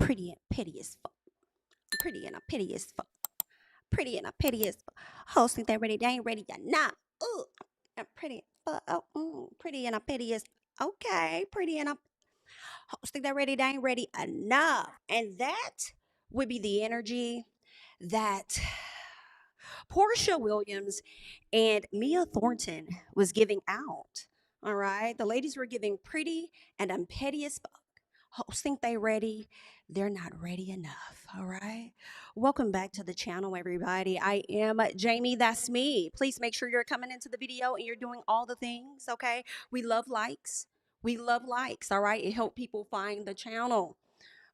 pretty and petty as fuck. Pretty and I'm petty as fuck. Pretty and I'm petty as fuck. Hoes think they ready, they ain't ready yet. Nah. Ooh. I'm pretty fuck. Pretty and I'm petty as okay. Pretty and I'm hoes think they're ready, they ain't ready enough. And that would be the energy that Porsha Williams and Mia Thornton was giving out. All right. The ladies were giving pretty and I'm petty as fuck. Hoes think they ready. They're not ready enough. All right. Welcome back to the channel, everybody. I am Jamie. That's me. Please make sure you're coming into the video and you're doing all the things. Okay. We love likes. We love likes. All right. It helps people find the channel.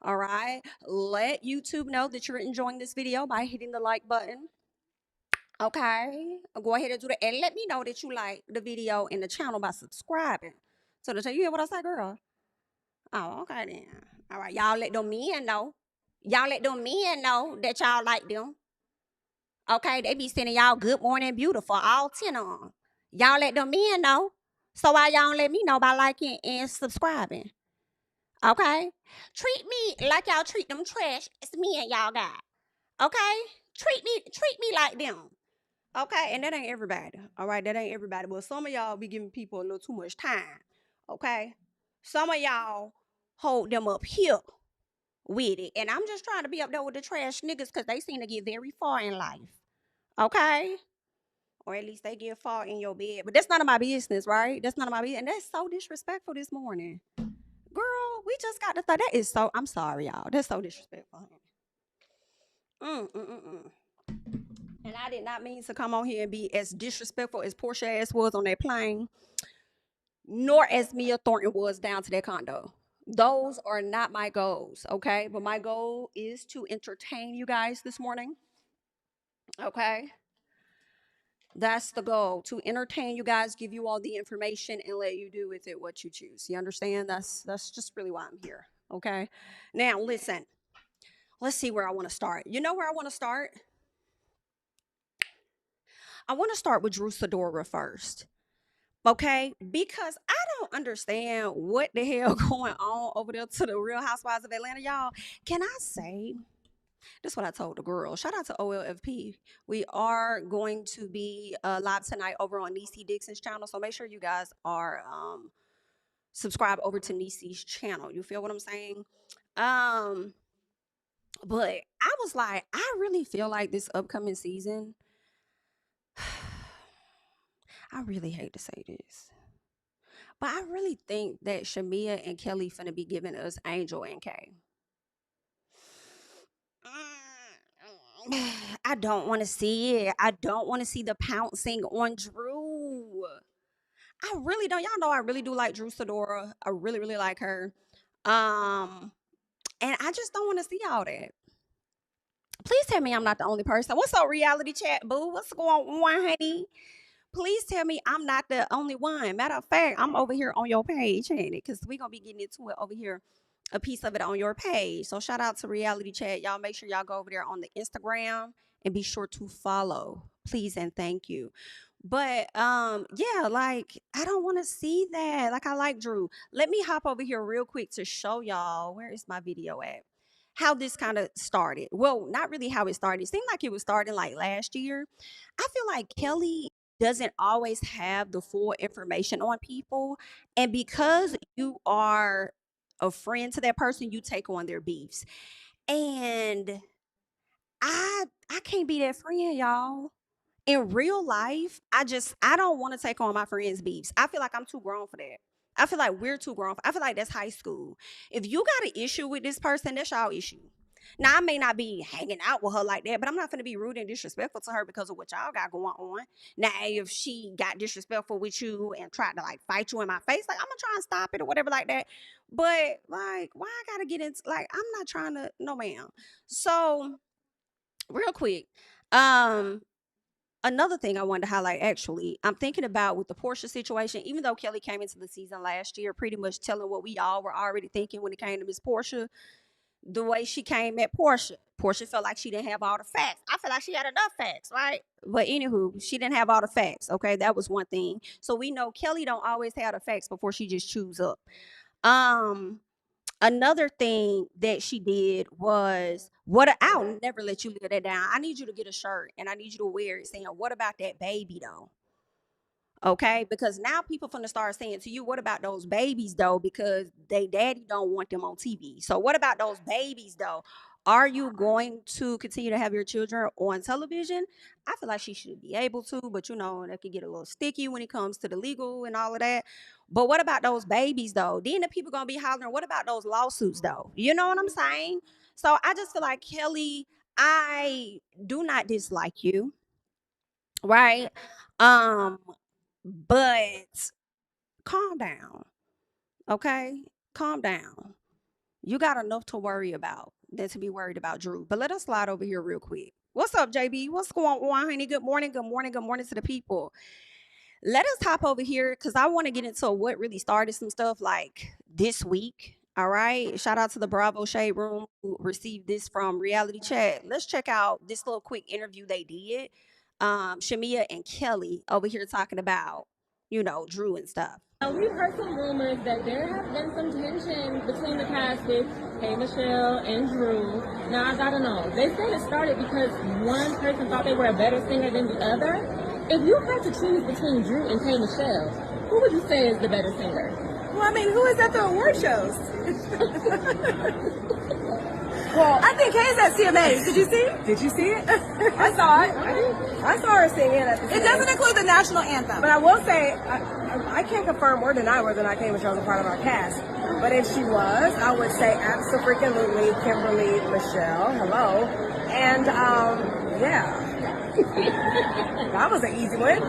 All right. Let YouTube know that you're enjoying this video by hitting the like button. Okay, go ahead and do that. And let me know that you like the video and the channel by subscribing. So to tell you hear what I say, girl. Oh, okay then. All right, y'all let them men know. Y'all let them men know that y'all like them. Okay, they be sending y'all good morning beautiful, all 10 of them. Y'all let them men know. So why y'all don't let me know by liking and subscribing? Okay? Treat me like y'all treat them trash. It's me and y'all got. Okay? Treat me like them. Okay, and that ain't everybody. All right, that ain't everybody. But some of y'all be giving people a little too much time. Okay, some of y'all hold them up here with it, and I'm just trying to be up there with the trash niggas because they seem to get very far in life. Okay, or at least they get far in your bed. But that's none of my business, right? That's none of my business, and that's so disrespectful this morning, girl. We just got to thought that is so. I'm sorry, y'all. That's so disrespectful. Mm. And I did not mean to come on here and be as disrespectful as Porsha ass was on that plane, nor as Mia Thornton was down to that condo. Those are not my goals, okay? But my goal is to entertain you guys this morning, okay? That's the goal, to entertain you guys, give you all the information, and let you do with it what you choose. You understand? That's just really why I'm here, okay? Now, listen. Let's see where I want to start. You know where I want to start? I want to start with Drew Sidora first. Okay, because I don't understand what the hell going on over there to the Real Housewives of Atlanta, y'all. Can I say this? Is what I told the girl. Shout out to OLFP. We are going to be live tonight over on Niecy Dixon's channel, so make sure you guys are subscribed over to Niecy's channel. You feel what I'm saying? But I was like, I really feel like this upcoming season. I really hate to say this. But I really think that Shamia and Kelly finna be giving us Angel and Kay. I don't want to see it. I don't want to see the pouncing on Drew. I really don't. Y'all know I really do like Drew Sidora. I really, really like her. And I just don't want to see all that. Please tell me I'm not the only person. What's up, reality chat, boo? What's going on, honey? Please tell me I'm not the only one. Matter of fact, I'm over here on your page, ain't it? Because we're going to be getting into it over here, a piece of it on your page. So shout out to Reality Chat. Y'all make sure y'all go over there on the Instagram and be sure to follow. Please and thank you. But yeah, like I don't want to see that. Like I like Drew. Let me hop over here real quick to show y'all. Where is my video at? How this kind of started. Well, not really how it started. It seemed like it was starting like last year. I feel like Kelly doesn't always have the full information on people. And because you are a friend to that person, you take on their beefs. And I can't be that friend, y'all. In real life, I don't want to take on my friends' beefs. I feel like I'm too grown for that. I feel like we're too grown. I feel like that's high school. If you got an issue with this person, that's y'all issue. Now, I may not be hanging out with her like that, but I'm not going to be rude and disrespectful to her because of what y'all got going on. Now, if she got disrespectful with you and tried to like fight you in my face, like I'm going to try and stop it or whatever like that. But like, why I got to get into, like, I'm not trying to, no ma'am. So, real quick, another thing I wanted to highlight, actually, I'm thinking about with the Porsha situation, even though Kelly came into the season last year pretty much telling what we all were already thinking when it came to Miss Porsha, the way she came at Porsha. Porsha felt like she didn't have all the facts. I feel like she had enough facts, right? But anywho, she didn't have all the facts. Okay, that was one thing. So we know Kelly don't always have the facts before she just chews up. Um, Another thing that she did was, I'll never let you live that down. I need you to get a shirt and I need you to wear it saying, "What about that baby though?" Okay, because now people finna start saying to you, "What about those babies though?" Because they daddy don't want them on TV. So what about those babies though? Are you going to continue to have your children on television? I feel like she should be able to, but that could get a little sticky when it comes to the legal and all of that. But what about those babies though? Then the people gonna be hollering, "What about those lawsuits though?" You know what I'm saying? So I just feel like, Kelly, I do not dislike you, right? Um, but calm down, okay? Calm down. You got enough to worry about than to be worried about Drew. But let us slide over here real quick. What's up, JB? What's going on, honey? Good morning, good morning, good morning to the people. Let us hop over here because I want to get into what really started some stuff like this week. All right. Shout out to the Bravo Shade Room who received this from Reality Chat. Let's check out this little quick interview they did. Shamia and Kelly over here talking about, Drew and stuff. We've heard some rumors that there have been some tension between the cast with K. Michelle and Drew. Now, I gotta know. They said it started because one person thought they were a better singer than the other. If you had to choose between Drew and K. Michelle, who would you say is the better singer? Well, I mean, who is at the award shows? Well, I think Kay's at CMAs. Did you see it? Did you see it? I saw it. I saw her singing at the CMAs. It doesn't include the national anthem. But I will say, I can't confirm or deny whether or not Kay Michelle was a part of our cast. But if she was, I would say absolutely Kimberly Michelle. Hello. And, yeah. That was an easy one.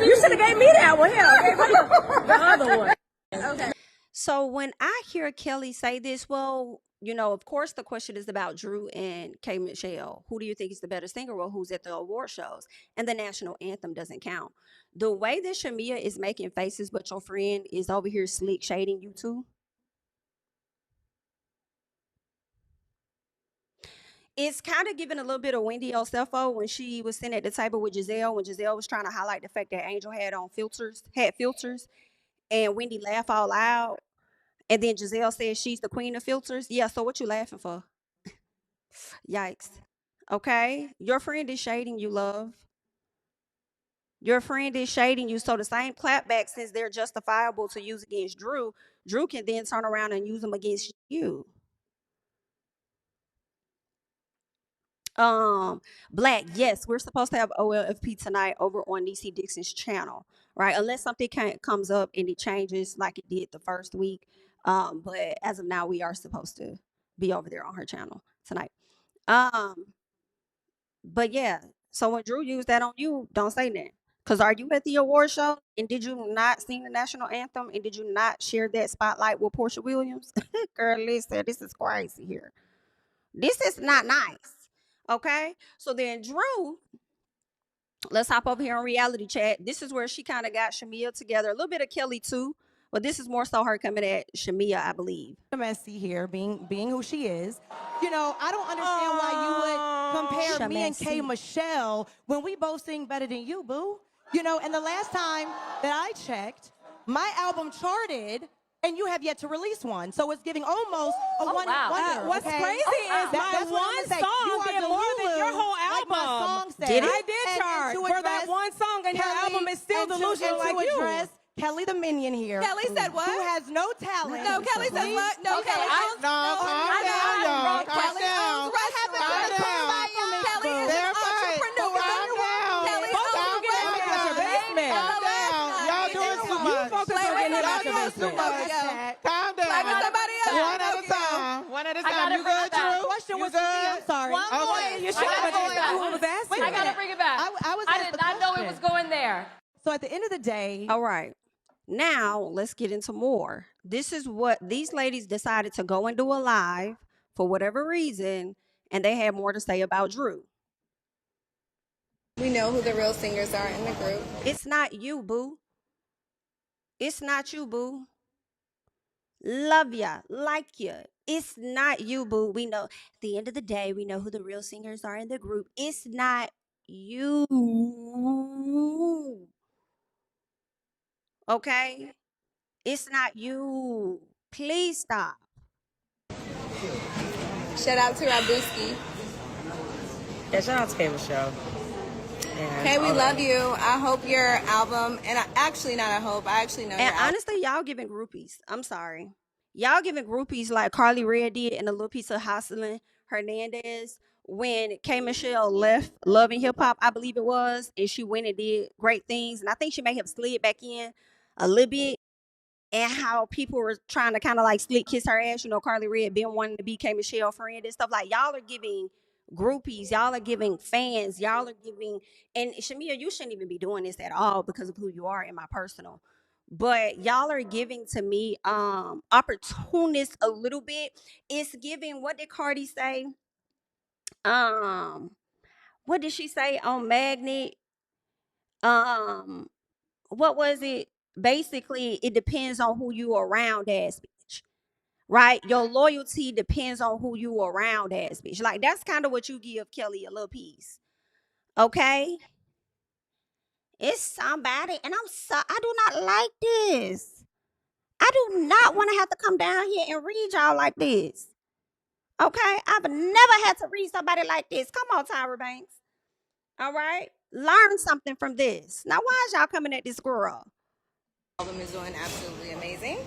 You should have gave me that one. Hell, the other one. Okay. So when I hear Kelly say this, well, of course the question is about Drew and K. Michelle. Who do you think is the better singer? Well, who's at the award shows? And the national anthem doesn't count. The way that Shamia is making faces, but your friend is over here slick shading you too. It's kind of giving a little bit of Wendy Elstefo when she was sitting at the table with Giselle, when Giselle was trying to highlight the fact that Angel had filters, and Wendy laughed all loud. And then Giselle says she's the queen of filters. Yeah, so what you laughing for? Yikes. Okay? Your friend is shading you, love. Your friend is shading you. So the same clapback, since they're justifiable to use against Drew, Drew can then turn around and use them against you. Black, yes, we're supposed to have OLFP tonight over on DC Dixon's channel, right? Unless something comes up and it changes like it did the first week. But as of now, we are supposed to be over there on her channel tonight. Um, but yeah, so when Drew used that on you, don't say that. Cause are you at the award show and did you not sing the national anthem and did you not share that spotlight with Porsha Williams? Girl, listen, this is crazy here. This is not nice. Okay. So then Drew, let's hop over here on reality chat. This is where she kind of got Shamia together, a little bit of Kelly too, but this is more so her coming at Shamia, I believe. Messy here, being who she is. I don't understand why you would compare me and K. Michelle when we both sing better than you, boo. And the last time that I checked, my album charted, and you have yet to release one. So it's giving almost a one. Wow. What's crazy is my one song did more than your whole album. Like my song said. Did it? I did chart for that one song, and your album is still delusional like you. Kelly the Minion here. Kelly said what? Who has no talent. No, Kelly said what? No, Okay, Kelly. calm down, y'all. Calm down. What happened to the Calm down. Kelly is an They're fine. entrepreneur. Calm down. Kelly's Calm down. Calm down. Y'all doing too much. Focus on getting him out your basement. Calm down. Play with somebody else. One at a time. One at a time. You good, The Drew? question You was for me. good? I'm sorry. Okay. You should have been who was asking. I gotta bring it back. I did not know it was going there. So at the end of the day, All right. Now let's get into more. This is what these ladies decided to go and do a live for whatever reason, and they had more to say about Drew. We know who the real singers are in the group. It's not you, boo. It's not you, boo. Love ya, like ya. It's not you, boo. We know at the end of the day, we know who the real singers are in the group. It's not you. Okay? It's not you. Please stop. Shout out to Rabuski. Yeah, shout out to K Michelle. Hey, we love you. I hope your album, and I actually not I hope, I actually know your And album. honestly, y'all giving groupies. I'm sorry. Y'all giving groupies like Carly Red did in a little piece of Jocelyn Hernandez when K Michelle left Love and Hip Hop, I believe it was, and she went and did great things. And I think she may have slid back in a little bit. And how people were trying to kind of like slick kiss her ass. You know, Carly Red been wanting to be K Michelle friend and stuff. Like, y'all are giving groupies, y'all are giving fans, y'all are giving, and Shamia, you shouldn't even be doing this at all because of who you are in my personal. But y'all are giving to me opportunists a little bit. It's giving, what did Cardi say? Um, what did she say on Magnet? Um, what was it? Basically, it depends on who you around as bitch. Right? Your loyalty depends on who you around as bitch. Like, that's kind of what you give Kelly a little piece. Okay? It's somebody, and I do not like this. I do not want to have to come down here and read y'all like this. Okay? I've never had to read somebody like this. Come on, Tyra Banks. All right? Learn something from this. Now, why is y'all coming at this girl? Album is doing absolutely amazing.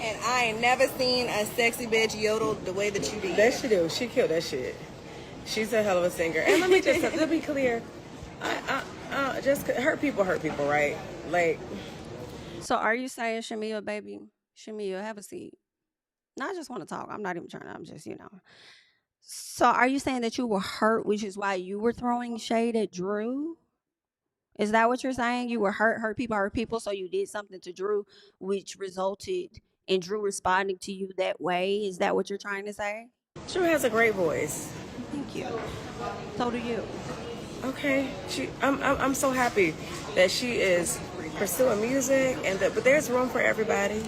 And I ain't never seen a sexy bitch yodel the way that you did. That she do. She killed that shit. She's a hell of a singer. And let me just let me be clear. Just hurt people, right? Like. So are you saying, Shamia, baby, Shamia, have a seat? No, I just want to talk. I'm not even trying to, I'm just, So are you saying that you were hurt, which is why you were throwing shade at Drew? Is that what you're saying? You were hurt people, so you did something to Drew, which resulted in Drew responding to you that way? Is that what you're trying to say? Drew has a great voice. Thank you. So do you. Okay, I'm so happy that she is pursuing music, but there's room for everybody.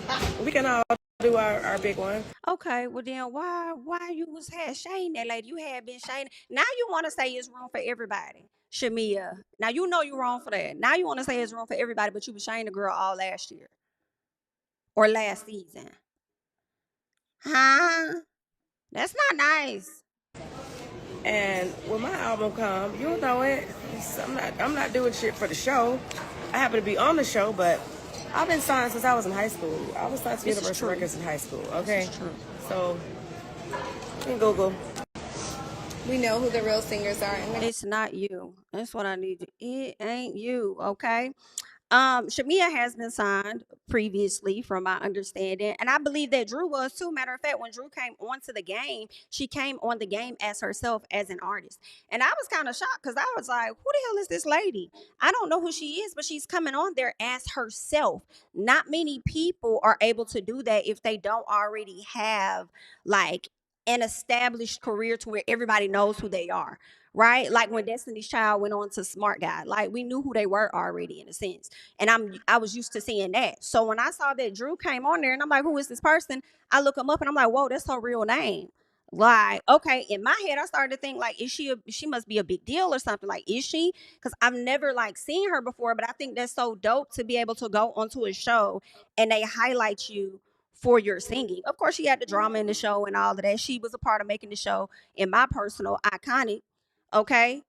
We can all do our big one. Okay, well then why you had shading that lady? You had been shading. Now you want to say it's room for everybody, Shamia. Now you know you're wrong for that. Now you want to say it's room for everybody, but you was shading the girl all last year or last season. Huh? That's not nice. And when my album come, you'll know it. I'm not doing shit for the show. I happen to be on the show, but I've been signed since I was in high school. I was signed to Universal Records in high school. Okay, This is true. So you can Google. We know who the real singers are. It's not you. That's what I need. It ain't you. Okay. Shamia has been signed previously, from my understanding, and I believe that Drew was too. Matter of fact, when Drew came onto the game, she came on the game as herself as an artist, and I was kind of shocked because I was like, "Who the hell is this lady? I don't know who she is, but she's coming on there as herself." Not many people are able to do that if they don't already have like an established career to where everybody knows who they are. Right? Like when Destiny's Child went on to Smart Guy, like we knew who they were already in a sense. And I was used to seeing that. So when I saw that Drew came on there and I'm like, who is this person? I look him up and I'm like, whoa, that's her real name. Like, okay, in my head, I started to think like, she must be a big deal or something. Like, is she? Because I've never like seen her before, but I think that's so dope to be able to go onto a show and they highlight you for your singing. Of course, she had the drama in the show and all of that. She was a part of making the show, in my personal, iconic. Okay,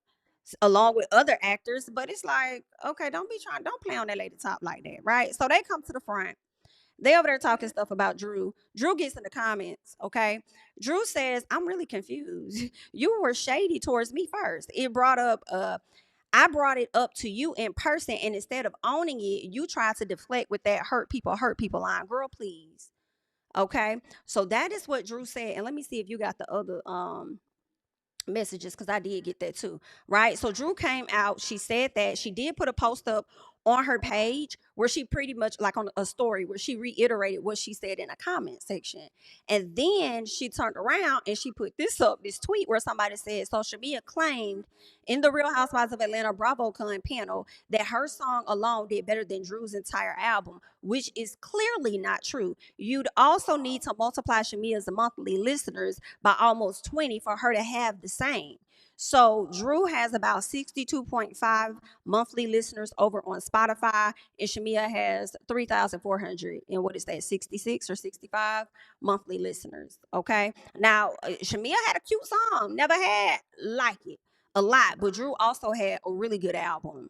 along with other actors, but it's like, okay, don't play on that lady top like that, right? So they come to the front. They over there talking stuff about Drew. Drew gets in the comments, okay? Drew says, I'm really confused. You were shady towards me first. I brought it up to you in person, and instead of owning it, you tried to deflect with that hurt people line. Girl, please. Okay? So that is what Drew said. And let me see if you got the other messages, because I did get that too, right? So Drew came out, she said that she did put a post up on her page where she pretty much, like on a story, where she reiterated what she said in a comment section, and then she turned around and she put this tweet where somebody said, so Shamia claimed in the Real Housewives of Atlanta BravoCon panel that her song alone did better than Drew's entire album, which is clearly not true. You'd also need to multiply Shamia's monthly listeners by almost 20 for her to have the same. So Drew has about 62.5 monthly listeners over on Spotify, and Shamia has 3,400 and what is that, 66 or 65 monthly listeners. Okay. Now Shamia had a cute song, never had like it a lot, but Drew also had a really good album.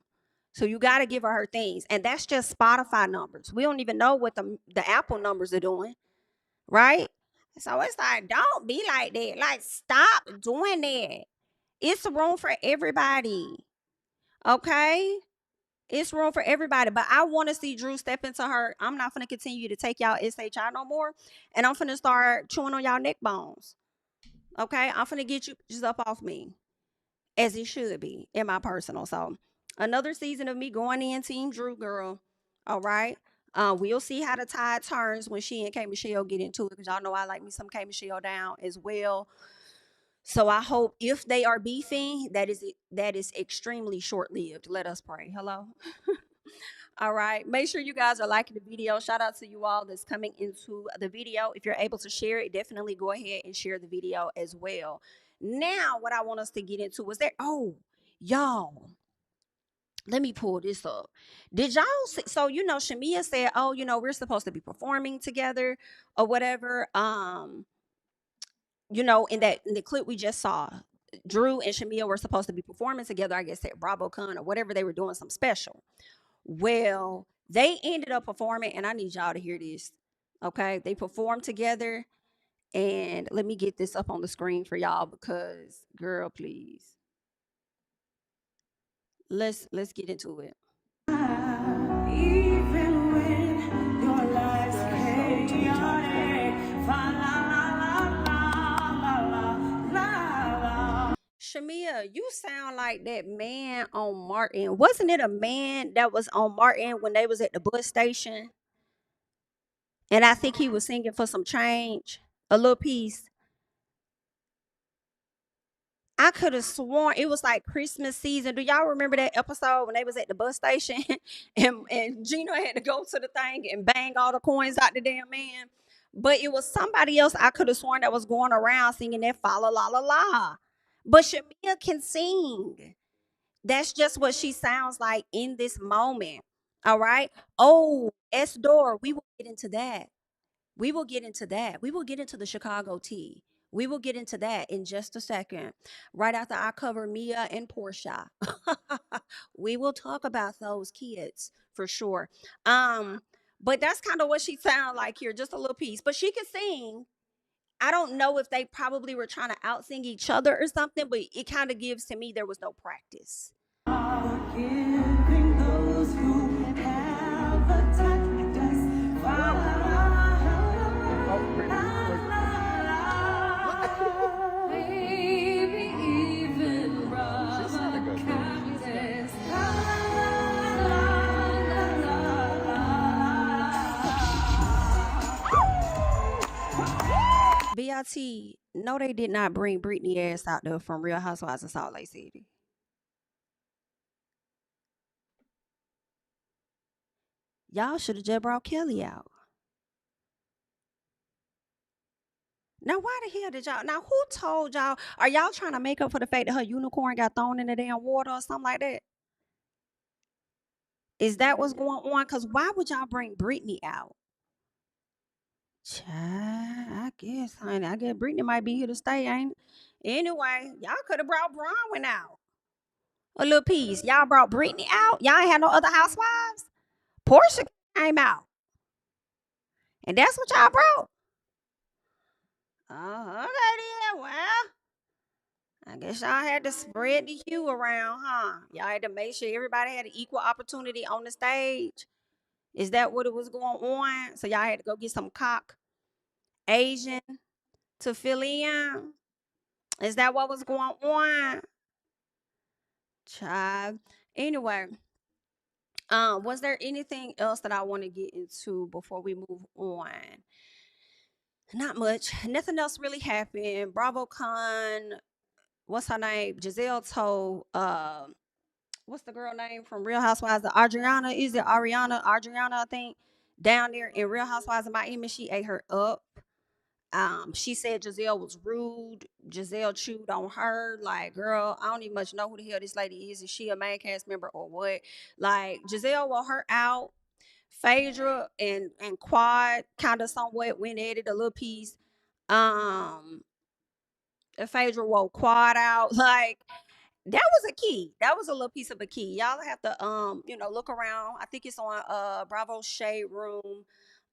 So you got to give her things, and that's just Spotify numbers. We don't even know what the Apple numbers are doing, right? So it's like, don't be like that. Like, stop doing that. It's room for everybody. Okay? It's room for everybody. But I want to see Drew step into her. I'm not going to continue to take y'all SHI no more. And I'm going to start chewing on y'all neck bones. Okay? I'm going to get you just up off me. As it should be, in my personal. So, another season of me going in Team Drew, girl. All right? We'll see how the tide turns when she and K Michelle get into it. Because y'all know I like me some K Michelle down as well. So I hope if they are beefing, that is extremely short-lived. Let us pray. Hello. All right. Make sure you guys are liking the video. Shout out to you all that's coming into the video. If you're able to share it, definitely go ahead and share the video as well. Now, what I want us to get into is that, oh, y'all, let me pull this up. Did y'all see? So, Shamia said, oh, we're supposed to be performing together or whatever. In the clip we just saw, Drew and Shamia were supposed to be performing together, I guess at BravoCon or whatever they were doing, some special. Well, they ended up performing, and I need y'all to hear this. Okay, they performed together, and let me get this up on the screen for y'all because, girl, please, let's get into it. Even when your life's chaotic, Shamia, you sound like that man on Martin. Wasn't it a man that was on Martin when they was at the bus station? And I think he was singing for some change, a little piece. I could have sworn it was like Christmas season. Do y'all remember that episode when they was at the bus station and Gino had to go to the thing and bang all the coins out the damn man? But it was somebody else I could have sworn that was going around singing that fa la la la la. But Shamia can sing. That's just what she sounds like in this moment. All right. Oh, S Door, we will get into that. We will get into that. We will get into the Chicago tea. We will get into that in just a second. Right after I cover Mia and Porsha. We will talk about those kids for sure. But that's kind of what she sounds like here, just a little piece. But she can sing. I don't know if they probably were trying to out sing each other or something, but it kind of gives to me there was no practice. Those who have attacked us. BIT, no, they did not bring Britney ass out there from Real Housewives of Salt Lake City. Y'all should have just brought Kelly out. Now, why the hell did y'all? Now, who told y'all? Are y'all trying to make up for the fact that her unicorn got thrown in the damn water or something like that? Is that what's going on? Because why would y'all bring Britney out? Child, I guess, honey. I guess Britney might be here to stay, ain't it? Anyway, y'all could have brought Bronwyn out. A little piece. Y'all brought Britney out. Y'all ain't had no other housewives. Porsha came out. And that's what y'all brought. Oh, okay then. Well, I guess y'all had to spread the hue around, huh? Y'all had to make sure everybody had an equal opportunity on the stage. Is that what it was going on? So y'all had to go get some cock Asian to fill in? Is that what was going on? Child. Anyway, was there anything else that I want to get into before we move on? Not much. Nothing else really happened. BravoCon, what's her name? Giselle told what's the girl name from Real Housewives? Adriana, is it Ariana? Adriana, I think, down there in Real Housewives of Miami, she ate her up. She said Giselle was rude. Giselle chewed on her. Like, girl, I don't even much know who the hell this lady is. Is she a main cast member or what? Like, Giselle wore her out. Phaedra and Quad kind of somewhat went at it a little piece. Um, Phaedra wore Quad out. Like, that was a key. That was a little piece of a key. Y'all have to look around. I think it's on Bravo Shade Room.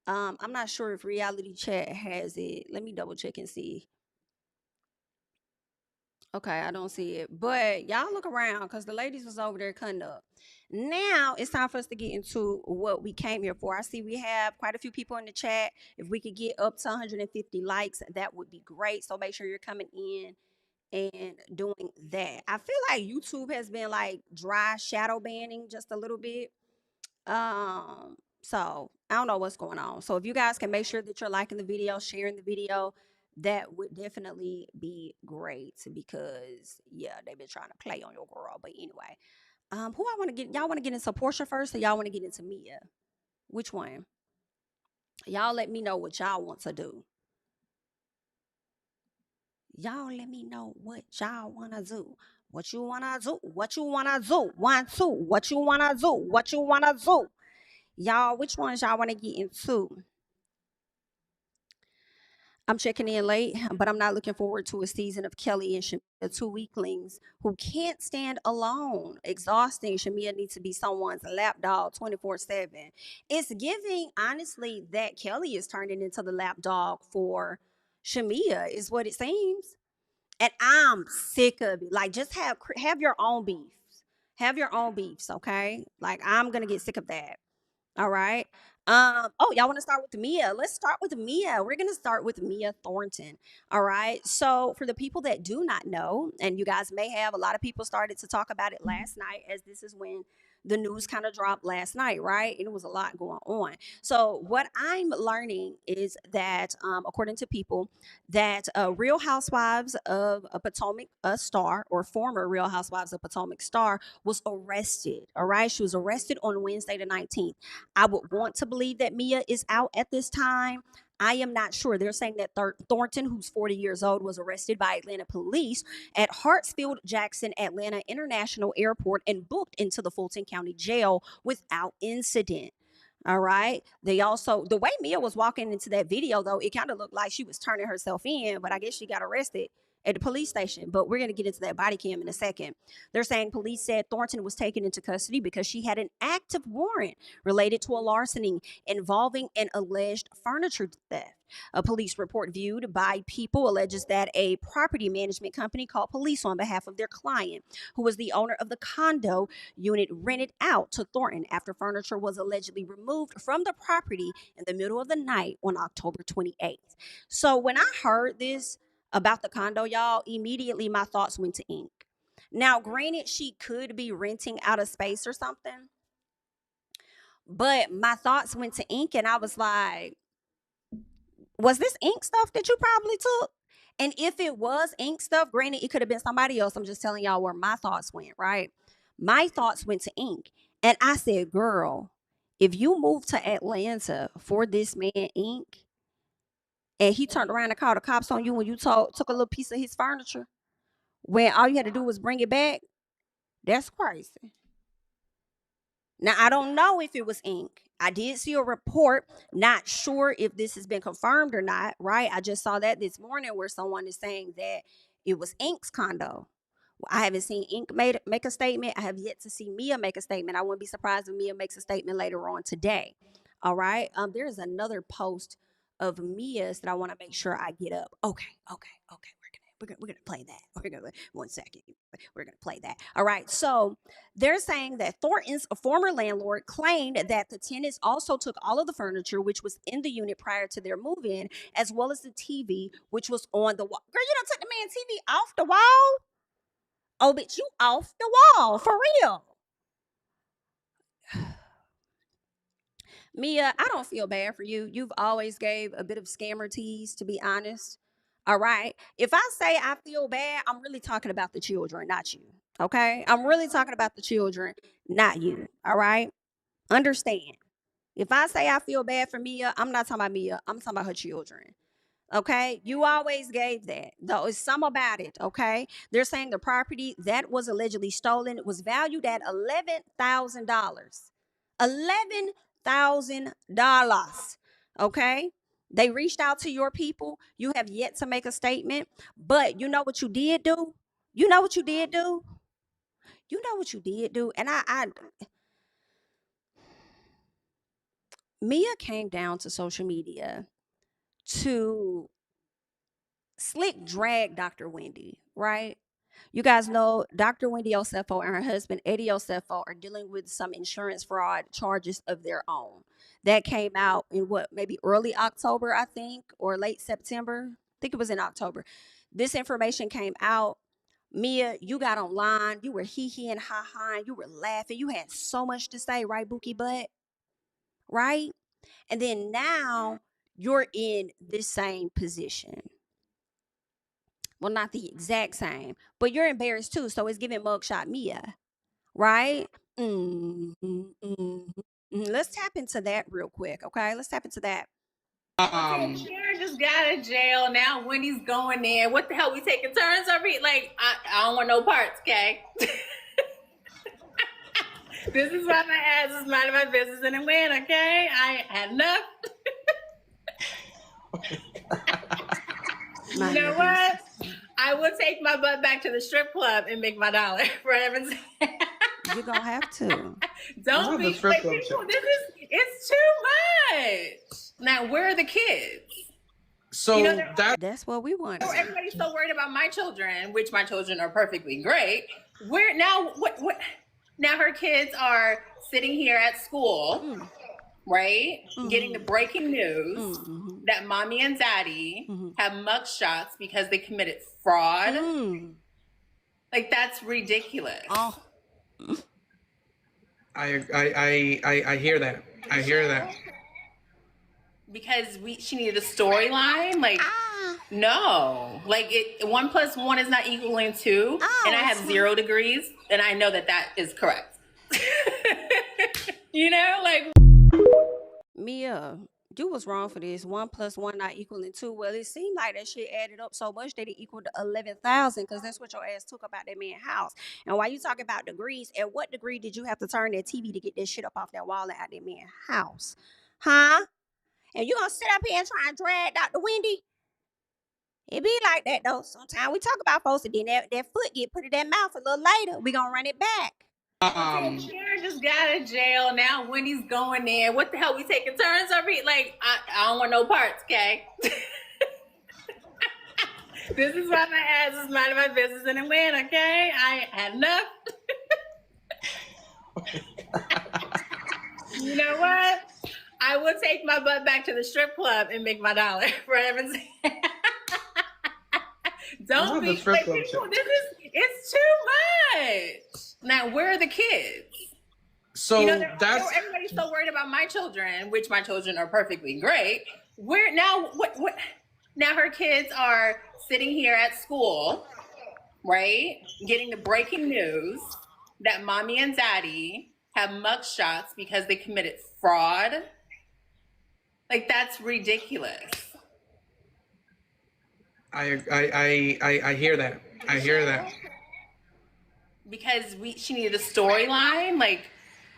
I'm not sure if Reality Chat has it. Let me double check and see. Okay, I don't see it. But y'all look around because the ladies was over there cutting up. Now it's time for us to get into what we came here for. I see we have quite a few people in the chat. If we could get up to 150 likes, that would be great. So make sure you're coming in and doing that. I feel like YouTube has been like dry shadow banning just a little bit. So I don't know what's going on. So if you guys can make sure that you're liking the video, sharing the video, that would definitely be great because yeah, they've been trying to play on your girl. But anyway, who I want to get, y'all want to get into Porsha first or y'all want to get into Mia? Which one? Y'all let me know what y'all want to do. Y'all let me know what y'all want to do. What you want to do? What you want to do? 1, 2. What you want to do? What you want to do? Y'all, which ones y'all want to get into? I'm checking in late, but I'm not looking forward to a season of Kelly and Shamia, two weaklings who can't stand alone. Exhausting. Shamia needs to be someone's lapdog 24/7. It's giving, honestly, that Kelly is turning into the lapdog for Shamia, is what it seems. And I'm sick of it. Like, just have your own beefs. Have your own beefs, okay? Like, I'm gonna get sick of that. All right. Oh, y'all want to start with Mia? Let's start with Mia. We're going to start with Mia Thornton. All right. So, for the people that do not know, and you guys may have, a lot of people started to talk about it last night, as this is when the news kind of dropped last night, right? And it was a lot going on. So, what I'm learning is that, according to people, that Real Housewives of Potomac star, or former Real Housewives of Potomac star, was arrested. All right. She was arrested on Wednesday the 19th. I would want to believe that Mia is out at this time. I am not sure. They're saying that Thornton, who's 40 years old, was arrested by Atlanta police at Hartsfield Jackson Atlanta International Airport and booked into the Fulton County Jail without incident. All right. They also, the way Mia was walking into that video, though, it kind of looked like she was turning herself in, but I guess she got arrested at the police station. But we're going to get into that body cam in a second. They're saying police said Thornton was taken into custody because she had an active warrant related to a larceny involving an alleged furniture theft. A police report viewed by People alleges that a property management company called police on behalf of their client, who was the owner of the condo unit rented out to Thornton after furniture was allegedly removed from the property in the middle of the night on October 28th. So when I heard this about the condo, y'all, immediately my thoughts went to ink. Now, granted, she could be renting out a space or something, but my thoughts went to ink, and I was like, was this ink stuff that you probably took? And if it was ink stuff, granted, it could have been somebody else. I'm just telling y'all where my thoughts went, right? My thoughts went to ink. And I said, girl, if you move to Atlanta for this man, Ink, and he turned around and called the cops on you when you took a little piece of his furniture, when all you had to do was bring it back, that's crazy. Now, I don't know if it was ink. I did see a report, not sure if this has been confirmed or not, right? I just saw that this morning where someone is saying that it was Ink's condo. I haven't seen Ink make a statement. I have yet to see Mia make a statement. I wouldn't be surprised if Mia makes a statement later on today. All right. There is another post of Mia's that I want to make sure I get up. Okay. We're gonna play that. We're gonna 1 second. We're gonna play that. All right. So they're saying that Thornton's former landlord claimed that the tenants also took all of the furniture which was in the unit prior to their move-in, as well as the TV which was on the wall. Girl, you don't took the man TV off the wall. Oh, bitch, you off the wall for real. Mia, I don't feel bad for you. You've always gave a bit of scammer tease, to be honest. All right. If I say I feel bad, I'm really talking about the children, not you. Okay. I'm really talking about the children, not you. All right. Understand. If I say I feel bad for Mia, I'm not talking about Mia. I'm talking about her children. Okay, you always gave that. Though it's some about it. Okay, they're saying the property that was allegedly stolen was valued at $11,000. $11,000. Okay, they reached out to your people. You have yet to make a statement, but you know what you did do. You know what you did do. You know what you did do, and Mia came down to social media to slick drag Dr. Wendy, right? You guys know Dr. Wendy Osefo and her husband Eddie Osefo are dealing with some insurance fraud charges of their own. That came out in what, maybe early October, I think, or late September. I think it was in October. This information came out. Mia, you got online. You were hee and ha, you were laughing. You had so much to say, right, Bookie Butt? Right? And then now you're in this same position. Well, not the exact same, but you're embarrassed too. So it's giving mugshot Mia, right? Let's tap into that real quick, okay? Let's tap into that. Sharon just got out of jail. Now Wendy's going in. What the hell? We taking turns over here? Like, I don't want no parts, okay? This is why my ass is minding my business in Atlanta, okay? I ain't had enough. You know what? I will take my butt back to the strip club and make my dollar. For heaven's sake. You're gonna have to. Don't be like, people, it's too much. Now, where are the kids? So you know, that's what we want. Everybody's so worried about my children, which my children are perfectly great. Where now? What? Now her kids are sitting here at school, right? Getting the breaking news that mommy and daddy have mugshots because they committed fraud. Like, that's ridiculous. Oh. I hear that. I hear that. Because she needed a storyline. Like, no. Like, 1 + 1 is not equaling 2. And I have 0 degrees. And I know that that is correct. You know, like. Mia, you was wrong for this. 1 + 1 not equaling 2. Well, it seemed like that shit added up so much that it equaled to 11,000, because that's what your ass took about that man's house. And while you talking about degrees, at what degree did you have to turn that TV to get that shit up off that wall and out that man's house? Huh? And you gonna sit up here and try and drag Dr. Wendy? It be like that though. Sometimes we talk about folks and then that foot get put in that mouth a little later. We gonna run it back. Sharon just got out of jail. Now Wendy's going in. What the hell? We taking turns over here? Like, I don't want no parts, okay? This is why my ass is minding my business in Atlanta, okay? I ain't had enough. You know what? I will take my butt back to the strip club and make my dollar. For heaven's sake. Don't be like, people, it's too much. Now, where are the kids? So everybody's so worried about my children, which my children are perfectly great. Where now? What? Now her kids are sitting here at school, right? Getting the breaking news that mommy and daddy have mugshots because they committed fraud. Like, that's ridiculous. I hear that. I hear that. Because she needed a storyline. Like,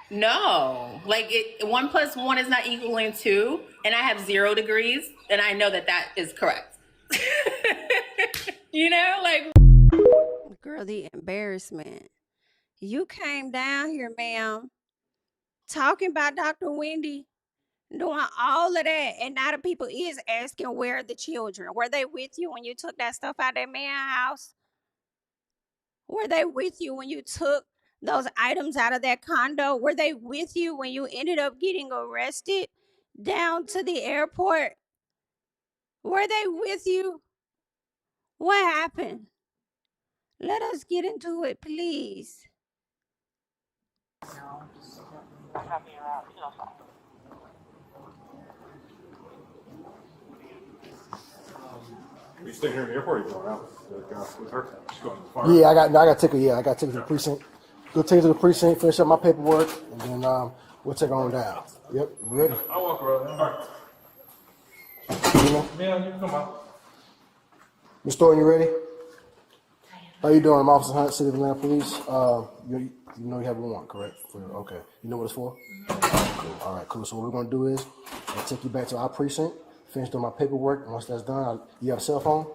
no. Like, 1 + 1 is not equaling 2. And I have 0 degrees. And I know that that is correct. You know, like. Girl, the embarrassment. You came down here, ma'am, talking about Dr. Wendy, doing all of that, and now the people is asking where are the children. Were they with you when you took that stuff out of that man's house? Were they with you when you took those items out of that condo? Were they with you when you ended up getting arrested down to the airport? Were they with you? What happened? Let us get into it, please. Are you staying here in the airport or are you going out with her? She's going far. Yeah, I got to take her. Yeah, I got to take her to the precinct. Go take her to the precinct, finish up my paperwork, and then we'll take her on down. Yep, ready. I'll walk around. All right. You know? Man, you can come out. Ms. Thornton, you ready? How you doing? I'm Officer Hunt, City of Atlanta Police. You know you have a warrant, correct? Okay. You know what it's for? Cool. All right, cool. So what we're going to do is I'll take you back to our precinct, finish doing my paperwork, and once that's done, you have a cell phone?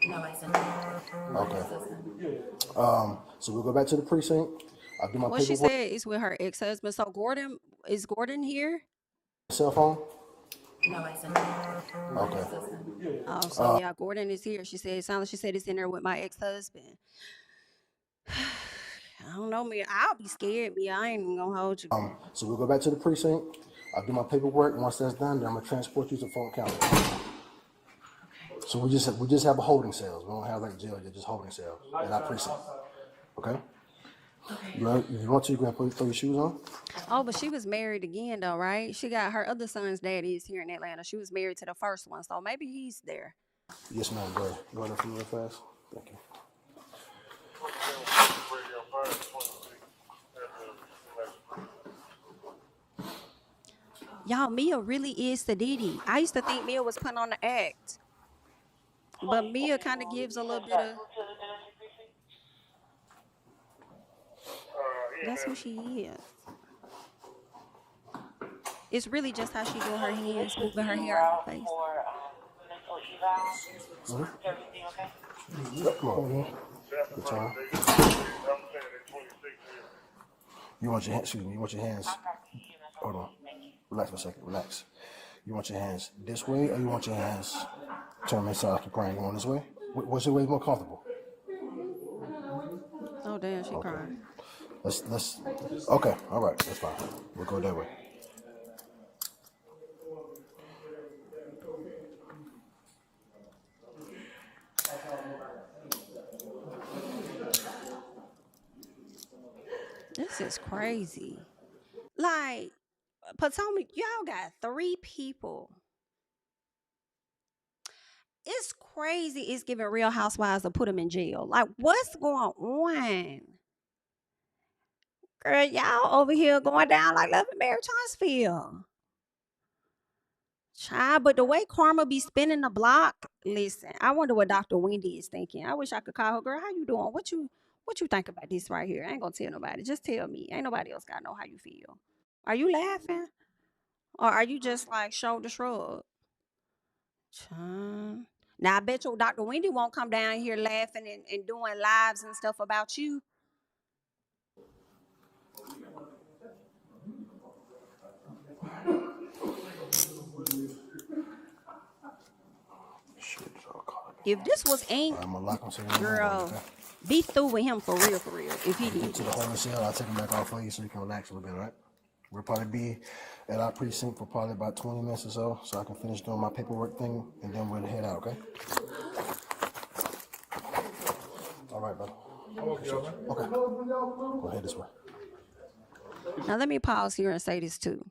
No license. Okay. So we'll go back to the precinct. I'll do my What she paperwork. said is with her ex-husband. So is Gordon here? Cell phone? No license. Okay. Oh, so yeah, Gordon is here. She said it sounds like she said it's in there with my ex-husband. I don't know, me. I'll be scared, me. I ain't even gonna hold you. So we'll go back to the precinct. I'll do my paperwork, and once that's done, then I'm gonna transport you to Fulton County. So we just have a holding cells. We don't have like jail. Just holding cells in our precinct. Okay. If you want to, you can throw your shoes on. Oh, but she was married again, though, right? She got her other son's daddy is here in Atlanta. She was married to the first one, so maybe he's there. Yes, ma'am. Go ahead. Go ahead real fast. Thank you. Y'all, Mia really is the Diddy. I used to think Mia was putting on the act, but Mia kind of gives a little bit of. That's who she is. It's really just how she doing her hands, moving her hair out her face. Yep, come on. Good time. You want your hands? Excuse me. You want your hands? Hold on. Relax for a second. Relax. You want your hands this way, or you want your hands turn inside like you're crying? You want this way? What's your way more comfortable? Oh damn, she crying. Let's. Okay. All right. That's fine. We'll go that way. This is crazy. Like, Potomac, y'all got 3 people. It's crazy. It's giving Real Housewives to put them in jail. Like, what's going on? Girl, y'all over here going down like Love and Mary Charlesfield. Child, but the way Karma be spinning the block, listen, I wonder what Dr. Wendy is thinking. I wish I could call her. Girl, how you doing? What you think about this right here? I ain't gonna tell nobody. Just tell me. Ain't nobody else gotta know how you feel. Are you laughing? Or are you just like shoulder shrug? Child. Now I bet you Dr. Wendy won't come down here laughing and doing lives and stuff about you. If this was ink, girl, be through with him for real, if he did. To the holding cell, I'll take him back off for you so you can relax a little bit, all right? We'll probably be at our precinct for probably about 20 minutes or so I can finish doing my paperwork thing, and then we'll head out, okay? All right, brother. Okay. Go ahead this way. Now, let me pause here and say this, too.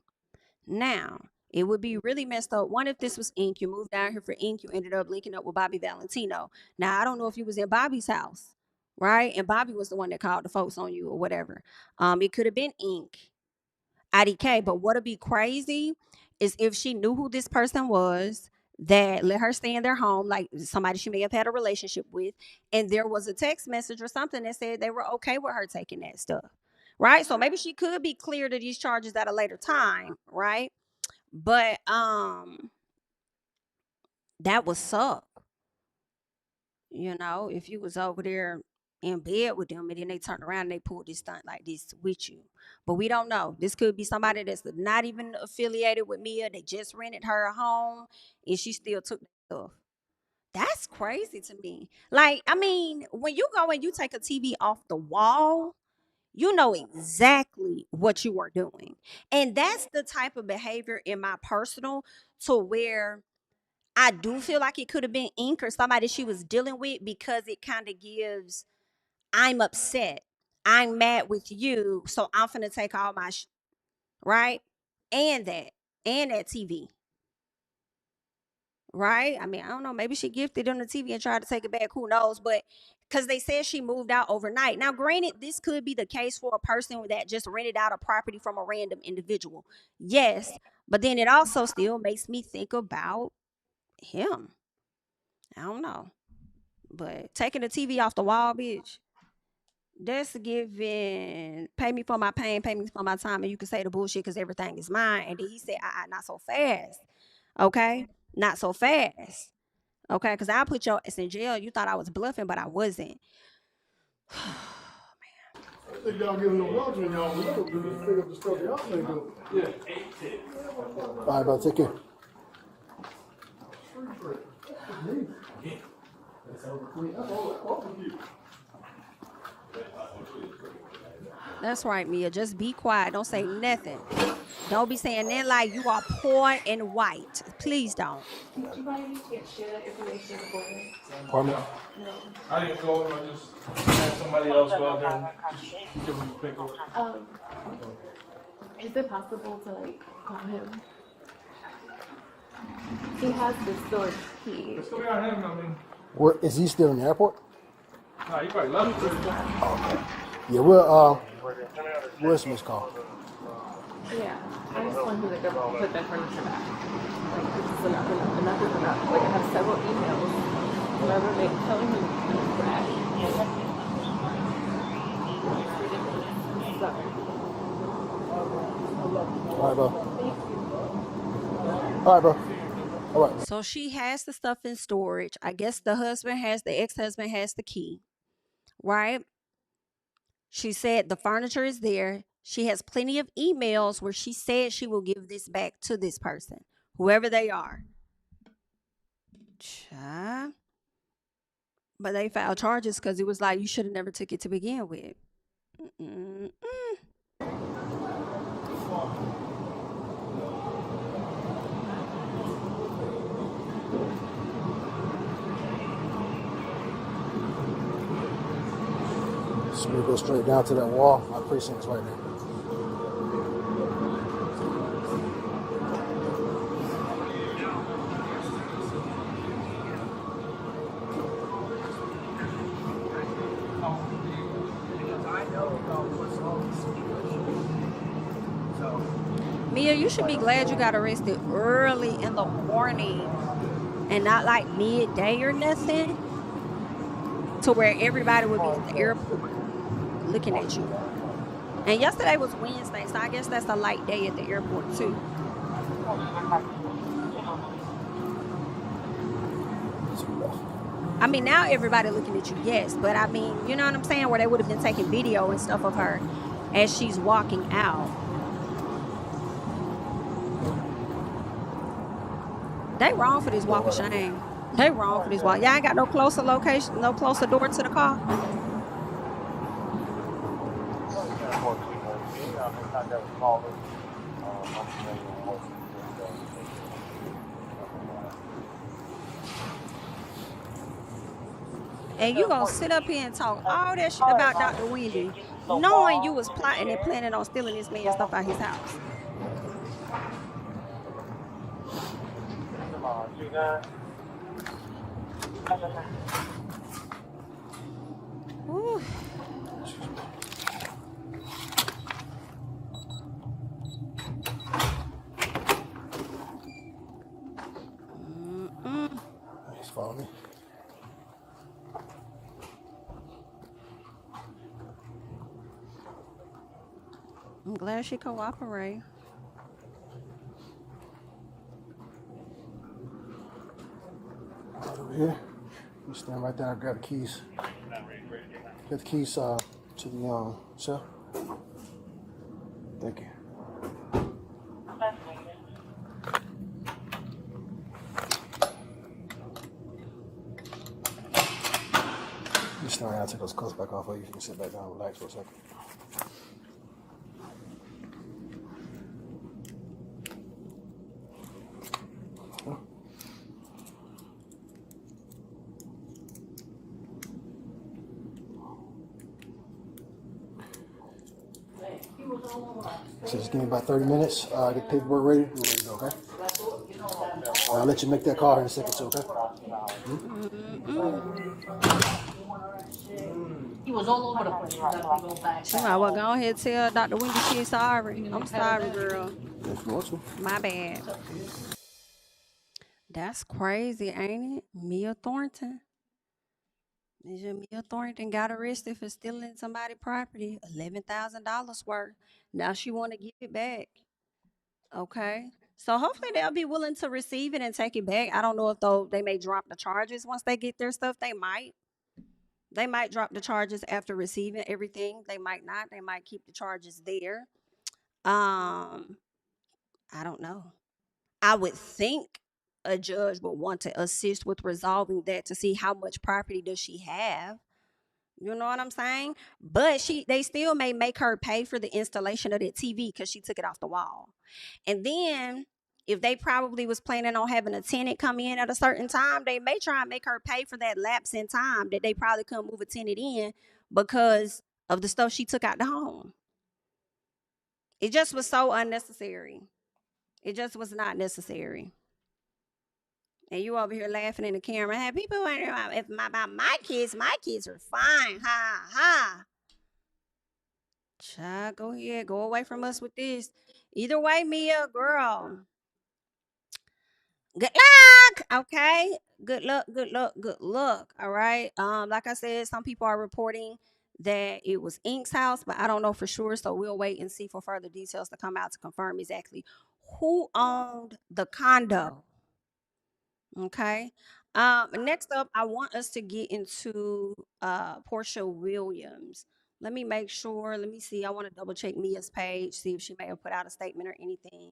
Now, it would be really messed up. One, if this was ink, you moved down here for ink, you ended up linking up with Bobby Valentino. Now, I don't know if you was in Bobby's house, right? And Bobby was the one that called the folks on you or whatever. It could have been ink, IDK. But what'd be crazy is if she knew who this person was that let her stay in their home, like somebody she may have had a relationship with, and there was a text message or something that said they were okay with her taking that stuff, right? So maybe she could be cleared of these charges at a later time, right? But that would suck. You know, if you was over there in bed with them and then they turned around and they pulled this stunt like this with you. But we don't know. This could be somebody that's not even affiliated with Mia. They just rented her a home and she still took the stuff. That's crazy to me. Like, I mean, when you go and you take a TV off the wall, you know exactly what you are doing. And that's the type of behavior in my personal to where I do feel like it could have been ink or somebody she was dealing with, because it kind of gives, I'm upset. I'm mad with you. So I'm finna take all my right? And that TV. Right? I mean, I don't know. Maybe she gifted them the TV and tried to take it back. Who knows? But because they said she moved out overnight. Now, granted, this could be the case for a person that just rented out a property from a random individual. Yes. But then it also still makes me think about him. I don't know. But taking the TV off the wall, bitch, that's giving pay me for my pain, pay me for my time, and you can say the bullshit because everything is mine. And then he said, not so fast. Okay? Not so fast. Okay? Because I put your ass in jail. You thought I was bluffing, but I wasn't. I think y'all giving no lunch when y'all little, but just pick up the stuff y'all ain't doing. Yeah. All right, bro, take care. That's right, Mia. Just be quiet. Don't say nothing. Don't be saying that like you are poor and white. Please don't. Pardon me? I didn't go, I just had somebody else go out there and give him a pickle. Is it possible to like call him? He has the storage key. Let's go behind him, I mean. Where, is he still in the airport? Nah, he probably left. Okay. Yeah, where's Miss Call? Yeah, I just want him to go put that furniture back. Like, this is enough is enough. Like, I have several emails. Whoever they telling him to put it back. All right, bro. All right, bro. All right. So she has the stuff in storage. I guess the ex-husband has the key, right? She said the furniture is there. She has plenty of emails where she said she will give this back to this person, whoever they are. But they filed charges because it was like, you should have never took it to begin with. So we go straight down to that wall. My precinct's right there. Mia, you should be glad you got arrested early in the morning and not like midday or nothing, to where everybody would be at the airport looking at you. And yesterday was Wednesday, so I guess that's a light day at the airport too. I mean, now everybody looking at you, yes, but I mean, you know what I'm saying, where they would have been taking video and stuff of her as she's walking out. They wrong for this walk of shame. They wrong for this walk. Y'all ain't got no closer location, no closer door to the car. And you gonna sit up here and talk all that shit about Dr. Wendy, knowing you was plotting and planning on stealing this man's stuff out his house. Ooh. Just follow me. I'm glad she cooperated. Right over here. You stand right there. I grab the keys. Get the keys to the cell. Thank you. You stand right. I'll take those cuffs back off, or you can sit back down and relax for a second. So just give me about 30 minutes. Get the paperwork ready. We're ready to go, okay? I'll let you make that call in a second, too, okay? He was all over the place. You gotta go back. She might well go ahead and tell Dr. Wendy she's sorry. I'm sorry, girl. If you want to. My bad. That's crazy, ain't it? Mia Thornton. Jamia Thornton got arrested for stealing somebody's property, $11,000 worth. Now she want to give it back. Okay. So hopefully they'll be willing to receive it and take it back. I don't know if though they may drop the charges once they get their stuff. They might. They might drop the charges after receiving everything. They might not. They might keep the charges there. Um, I don't know. I would think a judge would want to assist with resolving that to see how much property does she have. You know what I'm saying? But they still may make her pay for the installation of that TV because she took it off the wall. And then if they probably was planning on having a tenant come in at a certain time, they may try and make her pay for that lapse in time that they probably couldn't move a tenant in because of the stuff she took out the home. It just was so unnecessary. It just was not necessary. And you over here laughing in the camera. Hey, people wondering about my kids. My kids are fine. Ha ha. Child, go ahead. Go away from us with this. Either way, Mia, girl. Good luck. Okay. Good luck. Good luck. Good luck. All right. Like I said, some people are reporting that it was Ink's house, but I don't know for sure. So we'll wait and see for further details to come out to confirm exactly who owned the condo. Okay. Next up, I want us to get into Porsha Williams. Let me make sure. Let me see. I want to double check Mia's page, see if she may have put out a statement or anything.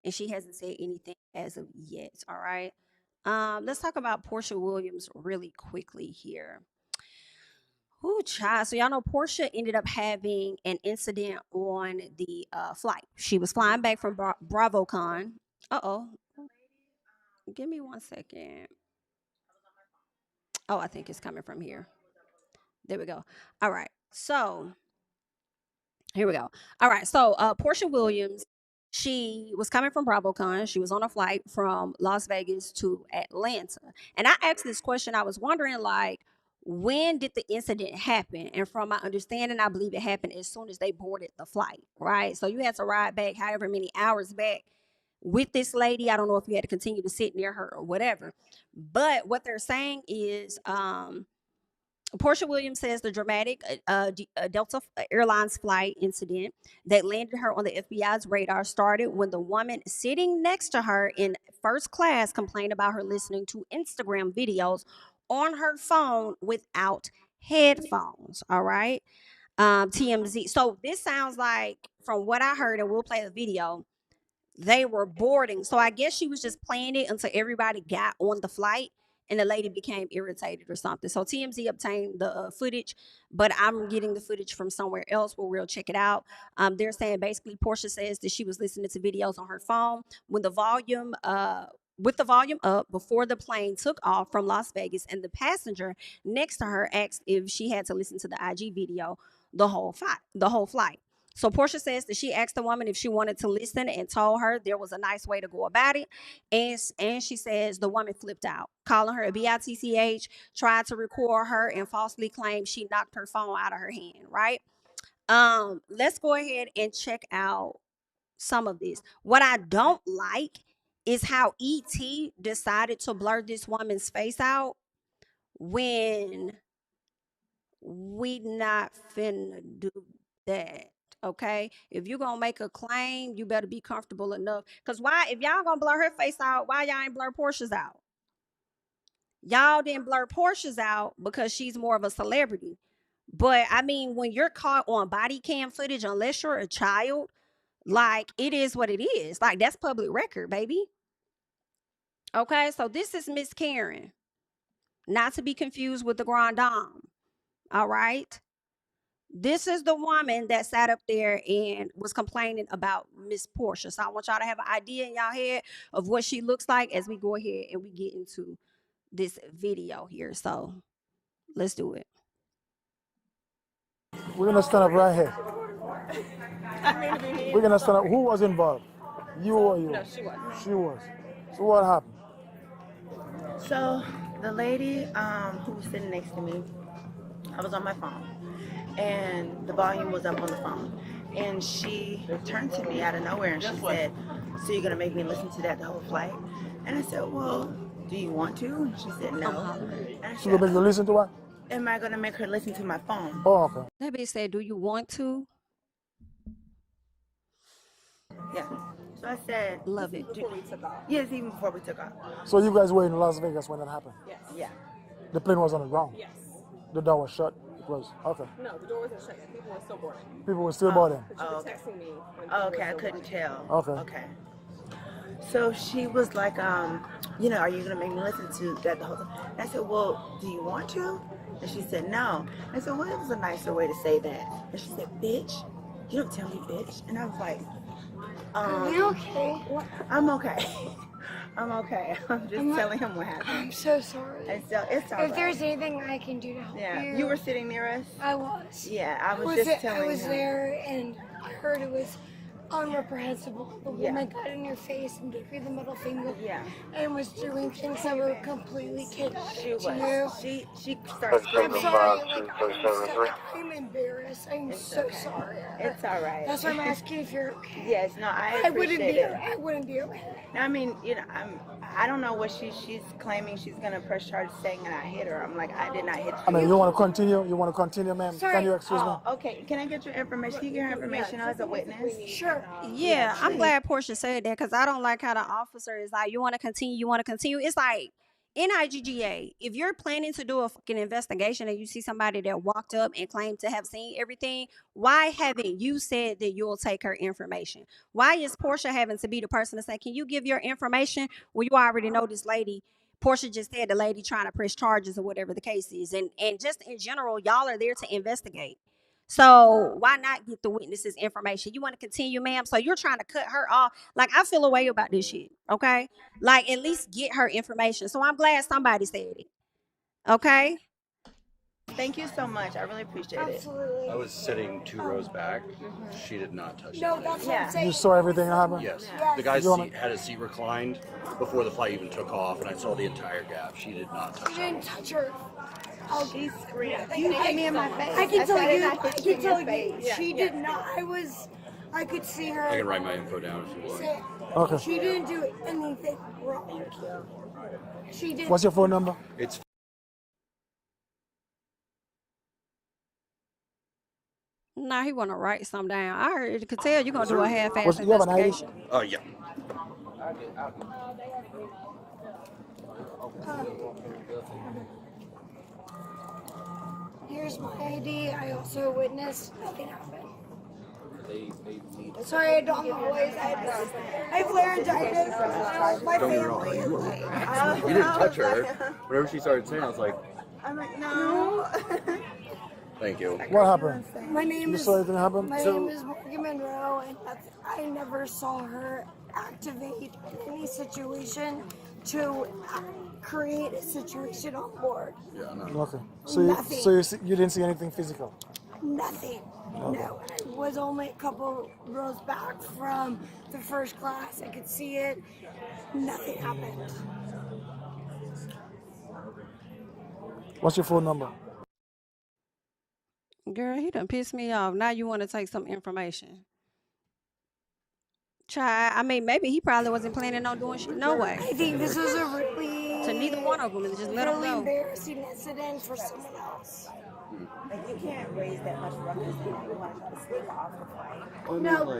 And she hasn't said anything as of yet. All right. Let's talk about Porsha Williams really quickly here. Ooh, child. So y'all know Porsha ended up having an incident on the flight. She was flying back from BravoCon. Uh-oh. Give me 1 second. Oh, I think it's coming from here. There we go. All right. So here we go. All right. So Porsha Williams, she was coming from BravoCon. She was on a flight from Las Vegas to Atlanta. And I asked this question. I was wondering, like, when did the incident happen? And from my understanding, I believe it happened as soon as they boarded the flight, right? So you had to ride back however many hours back with this lady. I don't know if you had to continue to sit near her or whatever. But what they're saying is Porsha Williams says the dramatic Delta Airlines flight incident that landed her on the FBI's radar started when the woman sitting next to her in first class complained about her listening to Instagram videos on her phone without headphones. All right. TMZ. So this sounds like, from what I heard, and we'll play the video, they were boarding. So I guess she was just playing it until everybody got on the flight and the lady became irritated or something. So TMZ obtained the footage, but I'm getting the footage from somewhere else where we'll check it out. They're saying basically Porsha says that she was listening to videos on her phone when the volume with the volume up before the plane took off from Las Vegas, and the passenger next to her asked if she had to listen to the IG video the whole flight. So Porsha says that she asked the woman if she wanted to listen and told her there was a nice way to go about it. And she says the woman flipped out, calling her a bitch, tried to record her, and falsely claimed she knocked her phone out of her hand, right? Let's go ahead and check out some of this. What I don't like is how ET decided to blur this woman's face out when we not finna do that. Okay, if you're gonna make a claim, you better be comfortable enough. Because why, if y'all gonna blur her face out, why y'all ain't blur Porsha's out? Y'all didn't blur Porsha's out because she's more of a celebrity. But I mean, when you're caught on body cam footage, unless you're a child, like, it is what it is. Like, that's public record, baby. Okay, so this is Miss Karen, not to be confused with the Grand Dame. All right. This is the woman that sat up there and was complaining about Miss Porsha. So I want y'all to have an idea in y'all head of what she looks like as we go ahead and we get into this video here. So let's do it. We're gonna stand up right here. We're gonna stand up. Who was involved? You or you? No, she was. She was. So what happened? So the lady who was sitting next to me, I was on my phone, and the volume was up on the phone, and she turned to me out of nowhere and she said, "So you're gonna make me listen to that the whole flight?" And I said, "Well, do you want to?" And she said, "No." And I She gonna make you listen to what? am I going to make her listen to my phone? Oh, okay. That bitch said, do you want to? Yeah. So I said, love it. Before we took off. Yes, even before we took off. So you guys were in Las Vegas when that happened? Yes. Yeah. The plane was on the ground? Yes. The door was shut? It was? Okay. No, the door wasn't shut yet. People were still boarding. People were still boarding? But you were texting me. When Oh, people okay, I were still couldn't boarding. tell. Okay. Okay. So she was like, you know, are you gonna make me listen to that the whole time? And I said, well, do you want to? And she said, no. I said, well, it was a nicer way to say that. And she said, bitch, you don't tell me bitch. And I was like, Are you okay? What? I'm okay. I'm okay. I'm just telling him what happened. I'm so sorry. And so it's all If right. there's anything I can do to help You were sitting near us? I was. Yeah, I was just telling I was him. there and I heard it was unreprehensible. The Yeah. woman got in your face and gave you the middle finger. Yeah. And was doing things that were completely connected She to was. you. She started I'm screaming. sorry. I'm embarrassed. I'm so sorry. It's all right. That's why I'm asking if you're okay. Yes, no, I wouldn't appreciate be. it. I wouldn't be okay. I mean, you know, I don't know what she's claiming she's gonna press charges saying and I hit her. I'm like, I did not hit you. I mean, you want to continue? You want to continue, ma'am? Sorry. Can you excuse me? Oh, okay. Can I get your information? Can you get her information as a witness? Sure. Yeah, I'm glad Porsha said that because I don't like how the officer is like, you want to continue, you want to continue. It's like, NIGGA, if you're planning to do a fucking investigation and you see somebody that walked up and claimed to have seen everything, why haven't you said that you'll take her information? Why is Porsha having to be the person to say, can you give your information? Well, you already know this lady. Porsha just said the lady trying to press charges or whatever the case is. And just in general, y'all are there to investigate. So why not get the witnesses information? You want to continue, ma'am? So you're trying to cut her off. Like, I feel a way about this shit, okay? Like, at least get her information. So I'm glad somebody said it, okay? Thank you so much. I really appreciate it. Absolutely. I was sitting 2 rows back. She did not touch No, it. that's what I'm saying. You saw everything that happened? Yes. Yes. The guy's You wanna- seat had his seat reclined before the flight even took off, and I saw the entire gap. She did not touch You it. didn't touch her. She screamed. You hit me in my face. I can tell said you. I I hit you can in your tell you. face. She did not. I could see her. I can write my info down if you want. say- Okay. She didn't do anything wrong. She did. What's your phone number? It's Nah, he want to write something down. I heard, could tell you're going to do a half-ass What's- you have an ID? investigation. oh yeah. Here's my ID. I also witnessed nothing happened. Sorry, I don't have a voice. I have laryngitis. My Don't get me wrong. family. You didn't touch her. Whenever she started saying, I was like, I'm like, no. thank you. What happened? My name You is. saw anything happen? My name is Morgan Monroe, and I never saw her activate any situation to create a situation on board. Yeah, no. Okay. Nothing. You didn't see anything physical? Nothing. No, I was only a couple rows back from the first class. I could see it. Nothing happened. What's your phone number? Girl, he done pissed me off. Now you want to take some information. Try. I mean, maybe he probably wasn't planning on doing shit. No way. I think this was a really, To neither one of them, and just let them really go. embarrassing incident for someone else. Like, you can't raise that much ruckus and you want to try to sneak off the flight. No,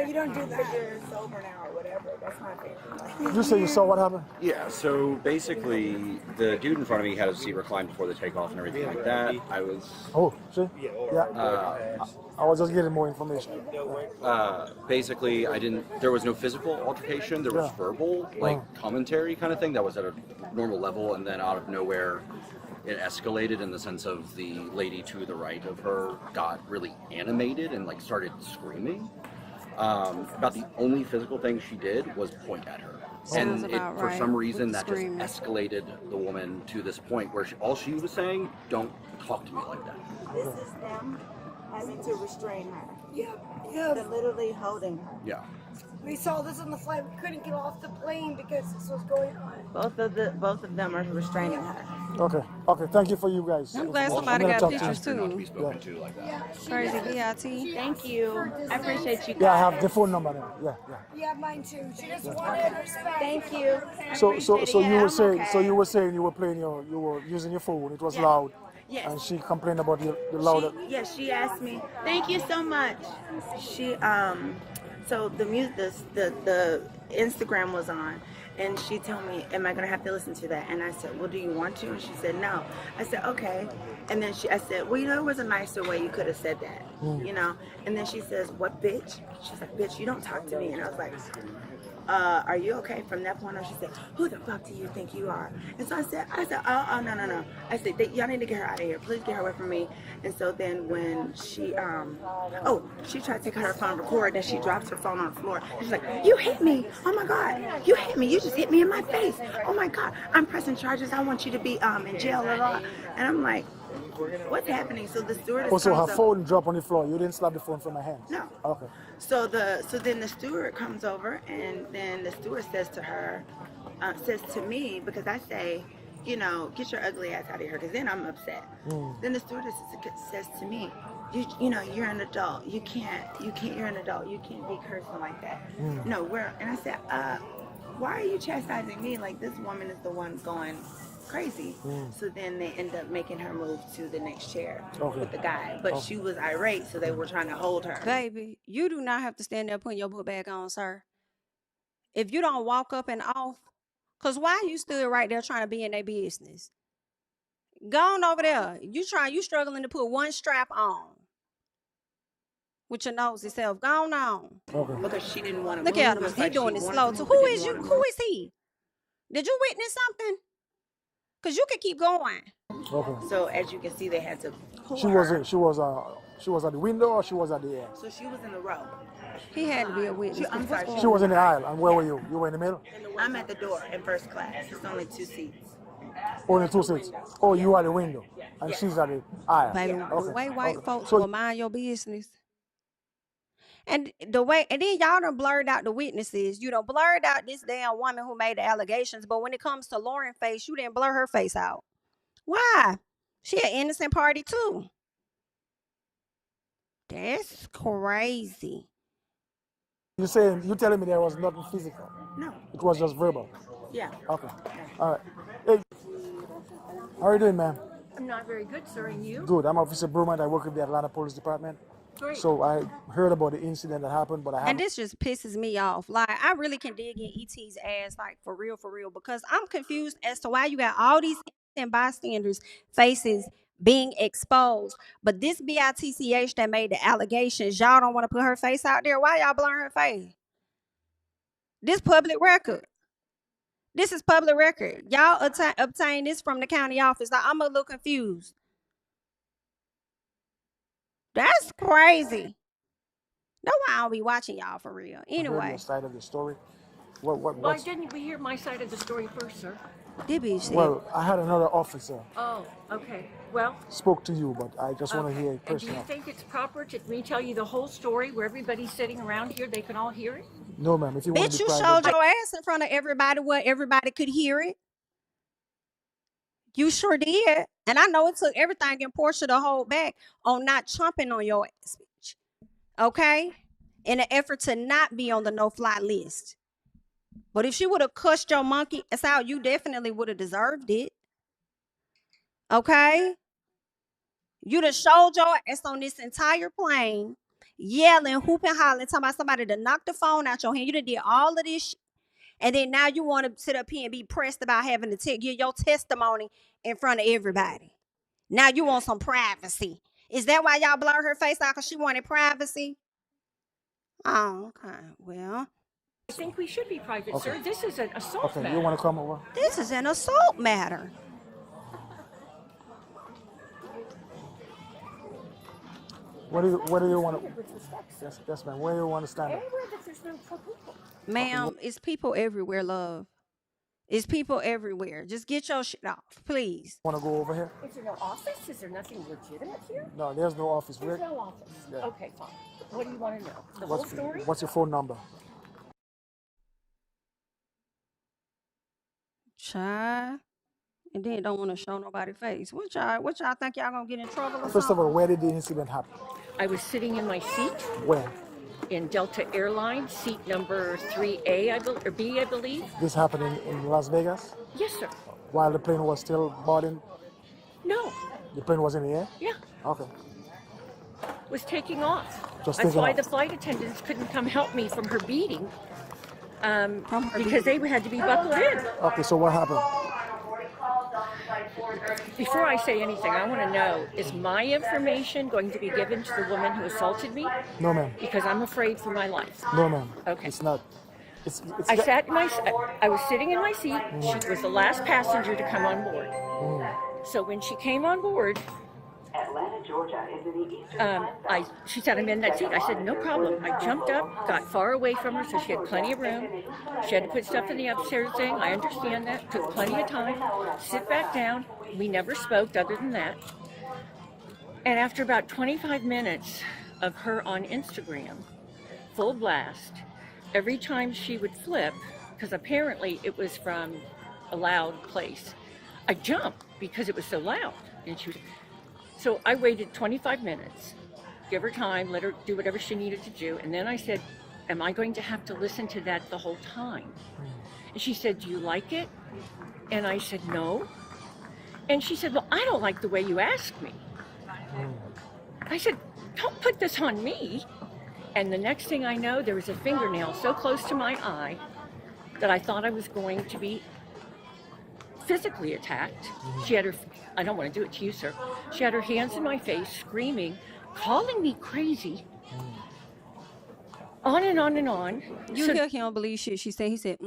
you don't do that. You're sober now or whatever. That's not fair. You say you saw what happened? Yeah, so basically, the dude in front of me had his seat reclined before the takeoff and everything like that. I was Oh, see? Yeah. I was just getting more information. basically, there was no physical altercation, there was Yeah. verbal, like commentary kind of thing that was at a normal level, and then out of nowhere, it escalated in the sense of the lady to the right of her got really animated and like started screaming. About the only physical thing she did was point at her. Sounds And about for right, some with reason the that just screaming. escalated the woman to this point where all she was saying, don't talk to me like that. This is them having to restrain her. Yeah. They're literally holding her. Yeah. We saw this on the flight. We couldn't get off the plane because this was going on. Both of them are restraining her. Okay. Okay. Thank you for you guys. I'm glad I'm somebody gonna got talk to pictures you. Not to be too. spoken to like that. Crazy VIT. Thank you. I appreciate you guys. Yeah, I have the phone number now. Yeah, yeah. Yeah, mine too. She just wanted respect. Thank you. I So appreciate it. you Yeah, were I'm saying okay. you were playing you were using your phone. It was Yes. loud. Yes. And she complained about the loud. She asked me. Thank you so much. She so the music the Instagram was on, and she told me, am I gonna have to listen to that? And I said, well, do you want to? And she said no. I said okay. And then I said, well, you know, there was a nicer way you could have said that, you know. And then she says, what, bitch? She's like, bitch, you don't talk to me. And I was like, are you okay? From that point on, she said, who the fuck do you think you are? And so I said, oh, no. I said, y'all need to get her out of here. Please get her away from me. And so then when she, she tried to take her phone and record, and she drops her phone on the floor. And she's like, you hit me. Oh my God. You hit me. You just hit me in my face. Oh my God. I'm pressing charges. I want you to be in jail. Blah, blah. And I'm like, what's happening? So the stewardess Also, her comes up. phone dropped on the floor. You didn't slap the phone from her hands. No. Okay. So then the steward comes over, and then the steward says to her, says to me, because I say, you know, get your ugly ass out of here, because then I'm upset. Then the stewardess says to me, you know, you're an adult. You can't. You're an adult. You can't be cursing like that. No, and I said, why are you chastising me? Like, this woman is the one going crazy. So then they end up making her move to the next chair with the guy. But she was irate, so they were trying to hold her. Baby, you do not have to stand there putting your book bag on, sir. If you don't walk up and off, because why you stood right there trying to be in their business? Go on over there. You struggling to put one strap on with your nose itself. Go on. Because she didn't want to Look move. at him. It's He like doing she it wanted slow to too. move, Who but is you? didn't Who wanna is he? Did you witness something? Because you could keep going. Okay. So as you can see, they had to pull She her. was at the window, or she was at the end? So she was in the row. He had to be a witness. I'm sorry. She was in the aisle. And where were you? You were in the middle? I'm at the door in first class. It's only 2 seats. Only 2 seats. Oh, you are at the window, and she's at the aisle. Baby, Okay. the way white folks So will mind your business. And then y'all done blurred out the witnesses. You done blurred out this damn woman who made the allegations. But when it comes to Lauren's face, you didn't blur her face out. Why? She an innocent party too. That's crazy. you telling me there was nothing physical? No. It was just verbal. Yeah. Okay. All right. Hey, how are you doing, ma'am? I'm not very good, sir, and you? Good. I'm Officer Brumant. I work with the Atlanta Police Department. Great. So I heard about the incident that happened, but I haven't. And this just pisses me off. Like, I really can dig in ET's ass, like, for real, because I'm confused as to why you got all these innocent bystanders' faces being exposed. But this BITCH that made the allegations, y'all don't want to put her face out there. Why y'all blurring her face? This public record. This is public record. Y'all obtain this from the county office. Like, I'm a little confused. That's crazy. That's why I don't be watching y'all for real. I heard Anyway. your side of the story. Why didn't we hear my side of the story first, sir? Well, I had another officer Oh, okay. Well, spoke to you, but I just want to hear it and do you personally. think it's proper to me tell you the whole story where everybody's sitting around here, they can all hear it? No, ma'am. If you want Bitch, to you be showed private, your ass in front of everybody where everybody could hear it. You sure did. And I know it took everything in Porsha to hold back on not chomping on your ass, bitch. Okay? In an effort to not be on the no-fly list. But if she would have cussed your monkey ass out, you definitely would have deserved it. Okay? You done showed your ass on this entire plane, yelling, hooping, hollering, talking about somebody to knock the phone out your hand. You done did all of this shit. And then now you want to sit up here and be pressed about having to give your testimony in front of everybody. Now you want some privacy. Is that why y'all blur her face out because she wanted privacy? Oh, okay. Well, I think we should be private, Okay. sir. This is an assault okay, matter. you want to come over? this is an assault matter. Where do you want to? Yes, ma'am. Where do you want to stand up? Anywhere that there's no people. Ma'am, it's people everywhere, love. It's people everywhere. Just get your shit off, please. Want to go over here? Is there no office? Is there nothing legitimate here? No, there's no office. There's no office. Yeah. Okay, fine. What do you want to know? The whole story? What's your phone number? Child. and then don't want to show nobody face. What y'all think y'all gonna get in trouble or First of something? all, where did the incident happen? I was sitting in my seat Where? in Delta Airlines, seat number 3A, or B, I believe. This happened in Las Vegas? Yes, sir. While the plane was still boarding? No. The plane was in the air? Yeah. Okay. Was taking off. Just That's taking why off. the flight attendants couldn't come help me from her beating, because they had to be buckled in. Okay, so what happened? Before I say anything, I want to know, is my information going to be given to the woman who assaulted me? No, ma'am. Because I'm afraid for my life. No, ma'am. Okay. It's not. It's I was sitting in my seat. She was the last passenger to come on board. So when she came on board, she said, I'm in that seat. I said, no problem. I jumped up, got far away from her so she had plenty of room. She had to put stuff in the upstairs thing. I understand that. Took plenty of time. Sit back down. We never spoke other than that. And after about 25 minutes of her on Instagram, full blast, every time she would flip, because apparently it was from a loud place, I jumped because it was so loud. And so I waited 25 minutes, give her time, let her do whatever she needed to do. And then I said, am I going to have to listen to that the whole time? And she said, do you like it? And I said, no. And she said, well, I don't like the way you asked me. I said, don't put this on me. And the next thing I know, there was a fingernail so close to my eye that I thought I was going to be physically attacked. She had her, I don't want to do it to you, sir. She had her hands in my face, screaming, calling me crazy. On and on and on. You So- hear he don't believe shit she said. He said,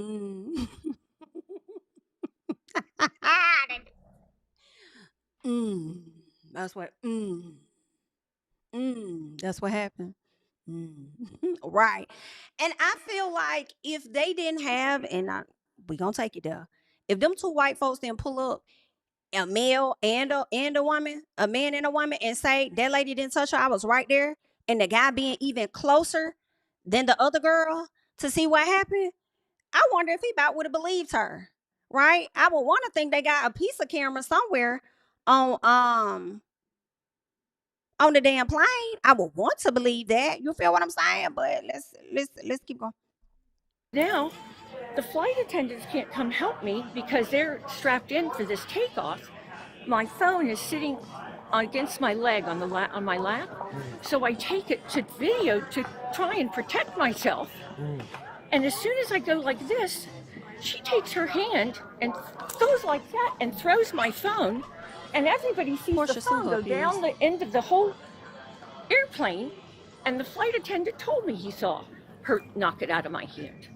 That's what, that's what happened. Right. And I feel like if they didn't have, and we gonna take it there, if them two white folks didn't pull up, a male and a woman, a man and a woman, and say that lady didn't touch her, I was right there, and the guy being even closer than the other girl to see what happened, I wonder if he about would have believed her. Right? I would want to think they got a piece of camera somewhere on the damn plane. I would want to believe that. You feel what I'm saying? But let's keep going. Now, the flight attendants can't come help me because they're strapped in for this takeoff. My phone is sitting against my leg on my lap, so I take it to video to try and protect myself. And as soon as I go like this, she takes her hand and goes like that and throws my phone, and everybody sees the phone go down the end of the whole airplane. And the flight attendant told me he saw her knock it out of my hand.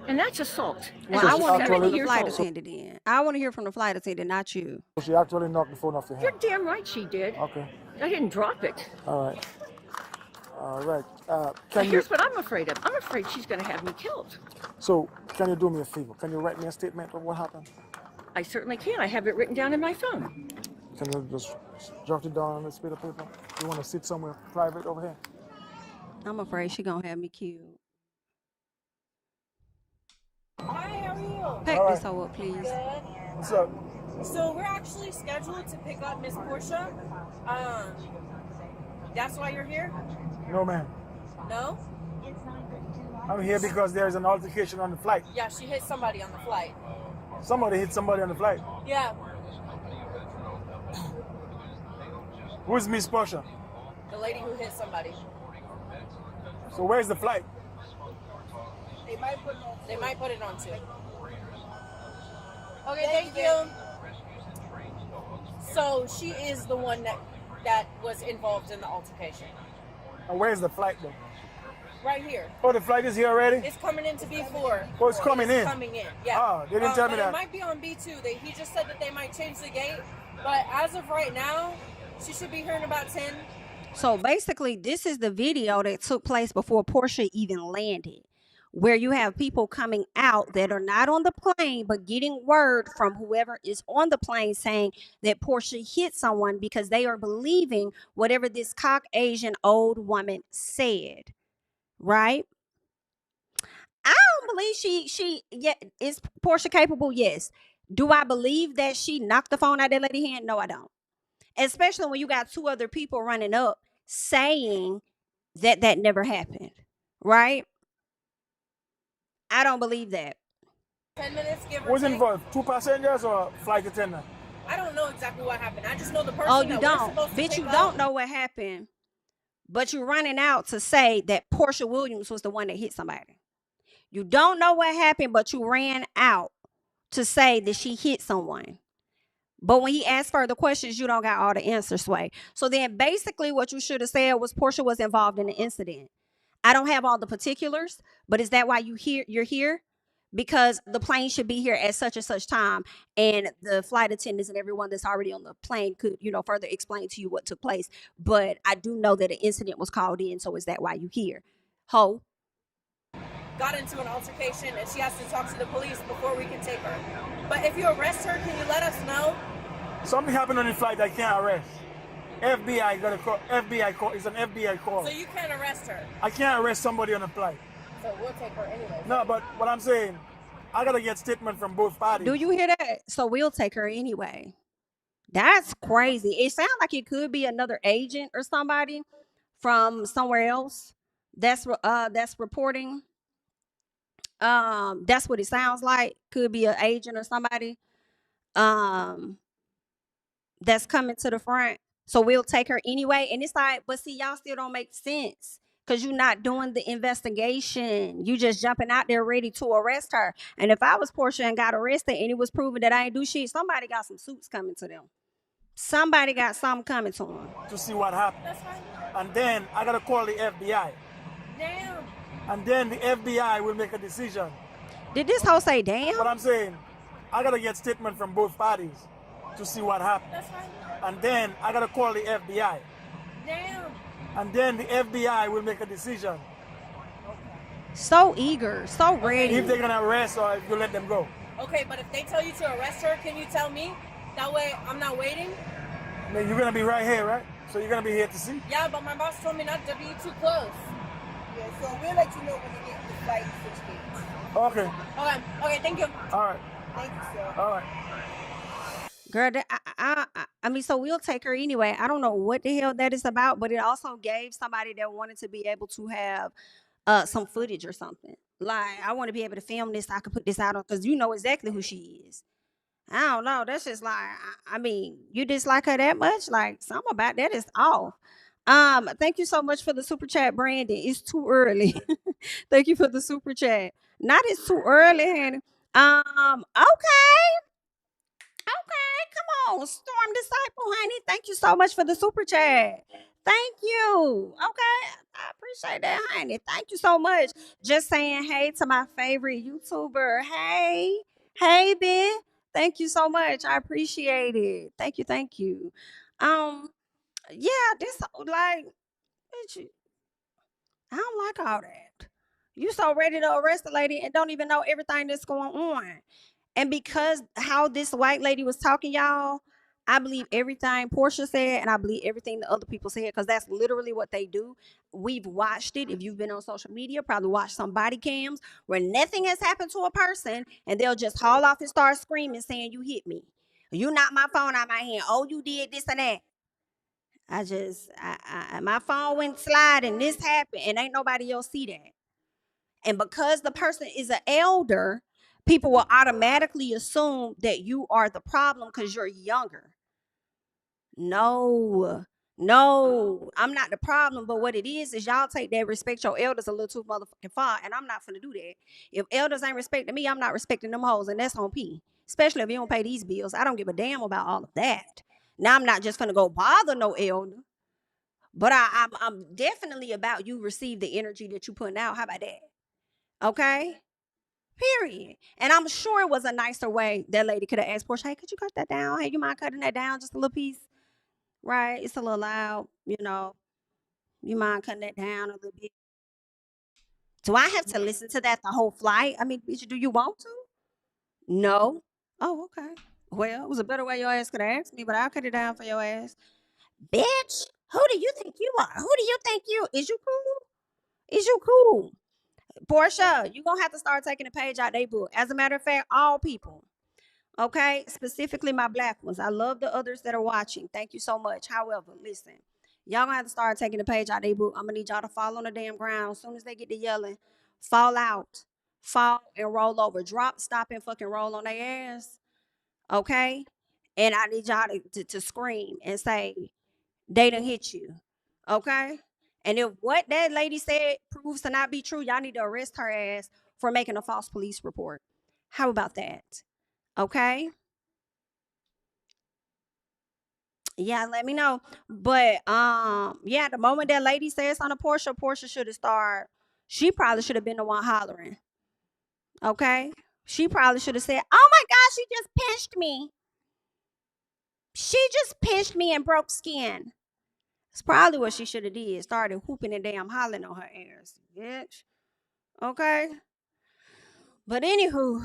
And that's assault. Well, And I she's want to hear 70 from the years flight old. attendant then. I want to hear from the flight attendant, not you. She actually knocked the phone off your You're hand. damn right she did. Okay. I didn't drop it. All right. All right. But Can you? here's what I'm afraid of. I'm afraid she's going to have me killed. So, can you do me a favor? Can you write me a statement of what happened? I certainly can. I have it written down in my phone. Can you just jot it down on this bit of paper? You want to sit somewhere private over here? I'm afraid she gonna have me killed. Hi, how are you? Pack All this right. hoe up, please. What's up? So we're actually scheduled to pick up Miss Porsha. That's why you're here? No, ma'am. No? I'm here because there's an altercation on the flight. Yeah, she hit somebody on the flight. Somebody hit somebody on the flight. Yeah, Who's Miss Porsha? the lady who hit somebody. So where's the flight? They might put it on too. Okay, thank you. So she is the one that was involved in the altercation. And where's the flight though? Right here. Oh, the flight is here already? It's coming into B4. Oh, it's coming in? Coming in, yeah. Ah, they didn't tell me but that. It might be on B2. He just said that they might change the gate. But as of right now, she should be here in about 10. So basically, this is the video that took place before Porsha even landed, where you have people coming out that are not on the plane, but getting word from whoever is on the plane saying that Porsha hit someone because they are believing whatever this Caucasian old woman said, right? I don't believe she is Porsha capable. Yes. Do I believe that she knocked the phone out of that lady's hand? No, I don't. Especially when you got 2 other people running up saying that that never happened, right? I don't believe that. 10 minutes, give or Who's take. involved? 2 passengers or flight attendant? I don't know exactly what happened. I just know the person Oh, that you we're don't? supposed to Bitch, pick you up. don't know what happened, but you're running out to say that Porsha Williams was the one that hit somebody. You don't know what happened, but you ran out to say that she hit someone. But when he asked further questions, you don't got all the answers, Sway. So then basically what you should have said was Porsha was involved in the incident. I don't have all the particulars, but is that why you're here? Because the plane should be here at such and such time, and the flight attendants and everyone that's already on the plane could, further explain to you what took place. But I do know that an incident was called in, so is that why you here? Ho. Got into an altercation and she has to talk to the police before we can take her. But if you arrest her, can you let us know? Something happened on the flight I can't arrest. FBI got a call. FBI call. It's an FBI call. So you can't arrest her. I can't arrest somebody on a flight. So we'll take her anyway. No, but what I'm saying, I gotta get statement from both parties. Do you hear that? So we'll take her anyway. That's crazy. It sounds like it could be another agent or somebody from somewhere else that's reporting. That's what it sounds like. Could be an agent or somebody that's coming to the front. So we'll take her anyway. And it's like, but see, y'all still don't make sense because you're not doing the investigation. You just jumping out there ready to arrest her. And if I was Porsha and got arrested and it was proven that I ain't do shit, somebody got some suits coming to them. Somebody got something coming to them. To see what happened. That's right. And then I gotta call the FBI. Damn. And then the FBI will make a decision. Did this hoe say damn? But I'm saying, I gotta get statement from both parties to see what happened. That's right. And then I gotta call the FBI. Damn. And then the FBI will make a decision. So eager, so ready. If they're gonna arrest or if you let them go. Okay, but if they tell you to arrest her, can you tell me? That way I'm not waiting. I mean, you're gonna be right here, right? So you're gonna be here to see? Yeah, but my boss told me not to be too close. Yeah, so we'll let you know when you get the flight switch. Okay. Okay, thank you. All right. Thank you, sir. All right. Girl, I mean, so we'll take her anyway. I don't know what the hell that is about, but it also gave somebody that wanted to be able to have some footage or something. Like, I want to be able to film this. I could put this out on, because you know exactly who she is. I don't know. That's just like, I mean, you dislike her that much? Like, something about that is off. Thank you so much for the super chat, Brandon. It's too early. Thank you for the super chat. Not it's too early, honey. Okay. Come on, Storm Disciple, honey. Thank you so much for the super chat. Thank you. Okay. I appreciate that, honey. Thank you so much. Just saying hey to my favorite YouTuber. Hey. Hey, Ben. Thank you so much. I appreciate it. Thank you. Yeah, this like, bitch, I don't like all that. You so ready to arrest the lady and don't even know everything that's going on. And because how this white lady was talking, y'all, I believe everything Porsha said, and I believe everything the other people said, because that's literally what they do. We've watched it. If you've been on social media, probably watched some body cams where nothing has happened to a person, and they'll just haul off and start screaming, saying, you hit me. You knocked my phone out of my hand. Oh, you did this and that. My phone went sliding, this happened, and ain't nobody else see that. And because the person is an elder, people will automatically assume that you are the problem because you're younger. No, I'm not the problem. But what it is y'all take that respect your elders a little too motherfucking far, and I'm not finna do that. If elders ain't respecting me, I'm not respecting them hoes, and that's on P. Especially if you don't pay these bills. I don't give a damn about all of that. Now I'm not just finna go bother no elder, but I'm definitely about you receive the energy that you putting out. How about that? Okay. Period. And I'm sure it was a nicer way that lady could have asked Porsha, hey, could you cut that down? Hey, you mind cutting that down just a little piece? Right? It's a little loud, you know. You mind cutting that down a little bit? Do I have to listen to that the whole flight? I mean, bitch, do you want to? No. Oh, okay. Well, it was a better way your ass could have asked me, but I'll cut it down for your ass. Bitch, who do you think you are? Who do you think you? Is you cool? Is you cool? Porsha, you're going to have to start taking a page out their book. As a matter of fact, all people. Okay, specifically my black ones. I love the others that are watching. Thank you so much. However, listen, y'all gonna have to start taking the page out of their book. I'm gonna need y'all to fall on the damn ground. As soon as they get to yelling, fall out, fall and roll over, drop, stop, and fucking roll on their ass. Okay, and I need y'all to scream and say they done hit you. Okay, and if what that lady said proves to not be true, y'all need to arrest her ass for making a false police report. How about that? Okay. Yeah, let me know. But yeah, the moment that lady says on a Porsha should have started. She probably should have been the one hollering. Okay. She probably should have said, "Oh my gosh, she just pinched me. She just pinched me and broke skin." It's probably what she should have did. Started whooping and damn hollering on her ass. Bitch. Okay. But anywho,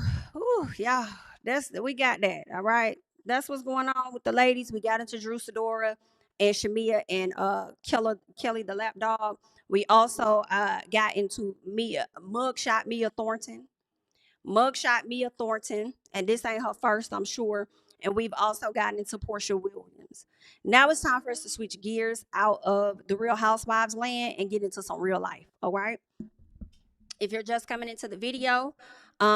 yeah, we got that. All right. That's what's going on with the ladies. We got into Drew Sidora and Shamia and Kelly the lap dog. We also got into Mugshot Thornton. Mugshot Mia Thornton. And this ain't her first, I'm sure. And we've also gotten into Porsha Williams. Now it's time for us to switch gears out of the Real Housewives land and get into some real life. All right. If you're just coming into the video,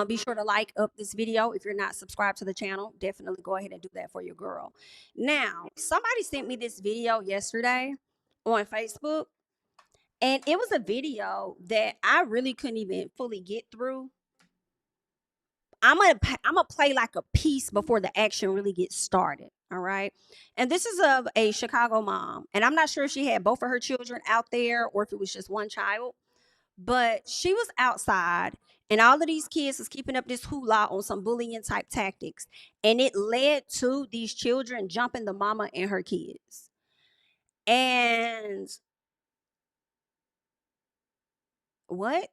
be sure to like up this video. If you're not subscribed to the channel, definitely go ahead and do that for your girl. Now, somebody sent me this video yesterday on Facebook, and it was a video that I really couldn't even fully get through. I'm gonna play like a piece before the action really gets started. All right. And this is of a Chicago mom. And I'm not sure if she had both of her children out there or if it was just one child. But she was outside, and all of these kids was keeping up this hula on some bullying type tactics. And it led to these children jumping the mama and her kids. And what?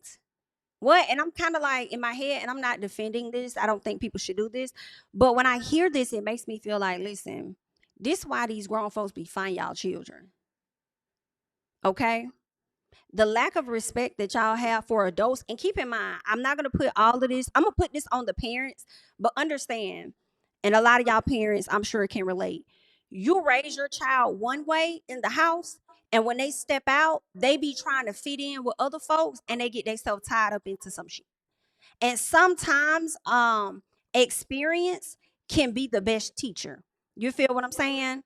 What? And I'm kind of like in my head, and I'm not defending this. I don't think people should do this. But when I hear this, it makes me feel like, listen, this why these grown folks be finding y'all children. Okay? The lack of respect that y'all have for adults. And keep in mind, I'm not going to put all of this, I'm going to put this on the parents, but understand, and a lot of y'all parents, I'm sure can relate. You raise your child one way in the house, and when they step out, they be trying to fit in with other folks, and they get themselves tied up into some shit. And sometimes experience can be the best teacher. You feel what I'm saying?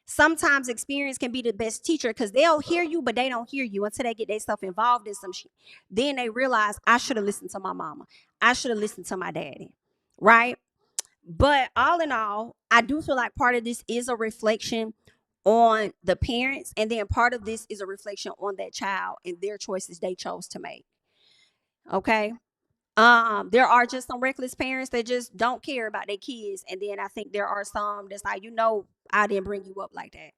Sometimes experience can be the best teacher because they'll hear you, but they don't hear you until they get themselves involved in some shit. Then they realize, I should have listened to my mama. I should have listened to my daddy. Right? But all in all, I do feel like part of this is a reflection on the parents. And then part of this is a reflection on that child and their choices they chose to make. Okay? There are just some reckless parents that just don't care about their kids. And then I think there are some that's like, I didn't bring you up like that.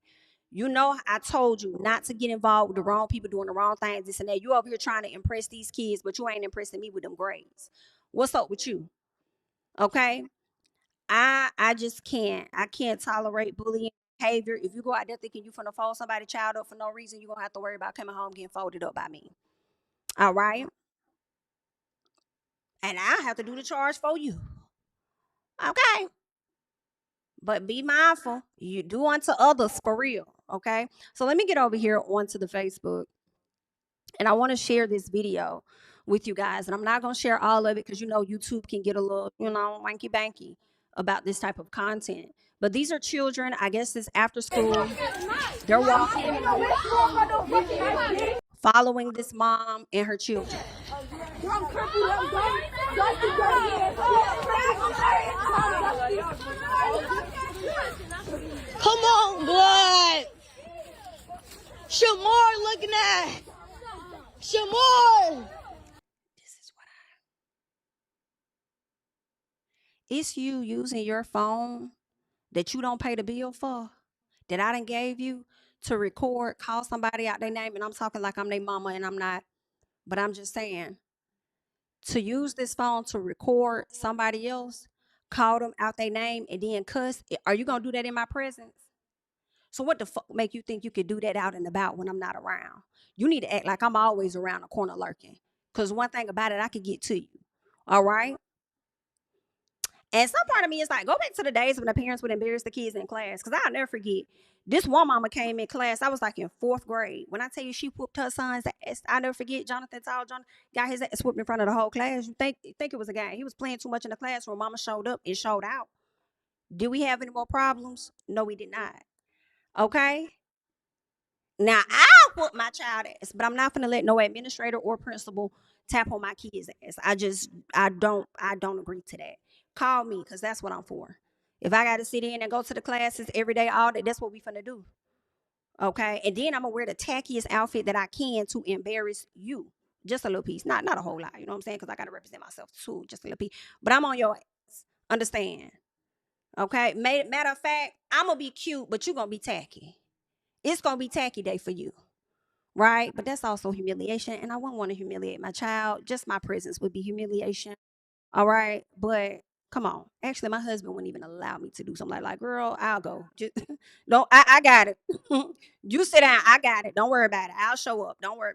I told you not to get involved with the wrong people doing the wrong things, this and that. You over here trying to impress these kids, but you ain't impressing me with them grades. What's up with you? Okay. I just can't. I can't tolerate bullying behavior. If you go out there thinking you finna fold somebody's child up for no reason, you're gonna have to worry about coming home getting folded up by me. All right. And I have to do the charge for you. Okay. But be mindful. You do unto others for real. Okay. So let me get over here onto the Facebook. And I want to share this video with you guys. And I'm not going to share all of it because YouTube can get a little, wanky banky about this type of content. But these are children. I guess it's after school. They're walking, following this mom and her children. Come on, blood. Shamar looking at. Shamar. It's you using your phone that you don't pay the bill for, that I done gave you to record, call somebody out their name, and I'm talking like I'm their mama and I'm not, but I'm just saying, to use this phone to record somebody else, call them out their name, and then cuss, are you going to do that in my presence? So what the fuck make you think you could do that out and about when I'm not around? You need to act like I'm always around the corner lurking. Because one thing about it, I could get to you. All right? And some part of me is like, go back to the days when the parents would embarrass the kids in class. Because I'll never forget. This one mama came in class. I was like in 4th grade. When I tell you she whooped her son's ass, I'll never forget. Jonathan got his ass whooped in front of the whole class. You think it was a game. He was playing too much in the classroom. Mama showed up and showed out. Did we have any more problems? No, we did not. Okay? Now, I'll whoop my child ass, but I'm not going to let no administrator or principal tap on my kids' ass. I don't agree to that. Call me, because that's what I'm for. If I got to sit in and go to the classes every day, all day, that's what we finna do. Okay? And then I'm going to wear the tackiest outfit that I can to embarrass you. Just a little piece. Not a whole lot. You know what I'm saying? Because I got to represent myself too. Just a little piece. But I'm on your ass. Understand? Okay? Matter of fact, I'm going to be cute, but you're going to be tacky. It's going to be tacky day for you. Right? But that's also humiliation. And I wouldn't want to humiliate my child. Just my presence would be humiliation. All right? But come on. Actually, my husband wouldn't even allow me to do something like, girl, I'll go. Just, no, I got it. You sit down. I got it. Don't worry about it. I'll show up. Don't worry.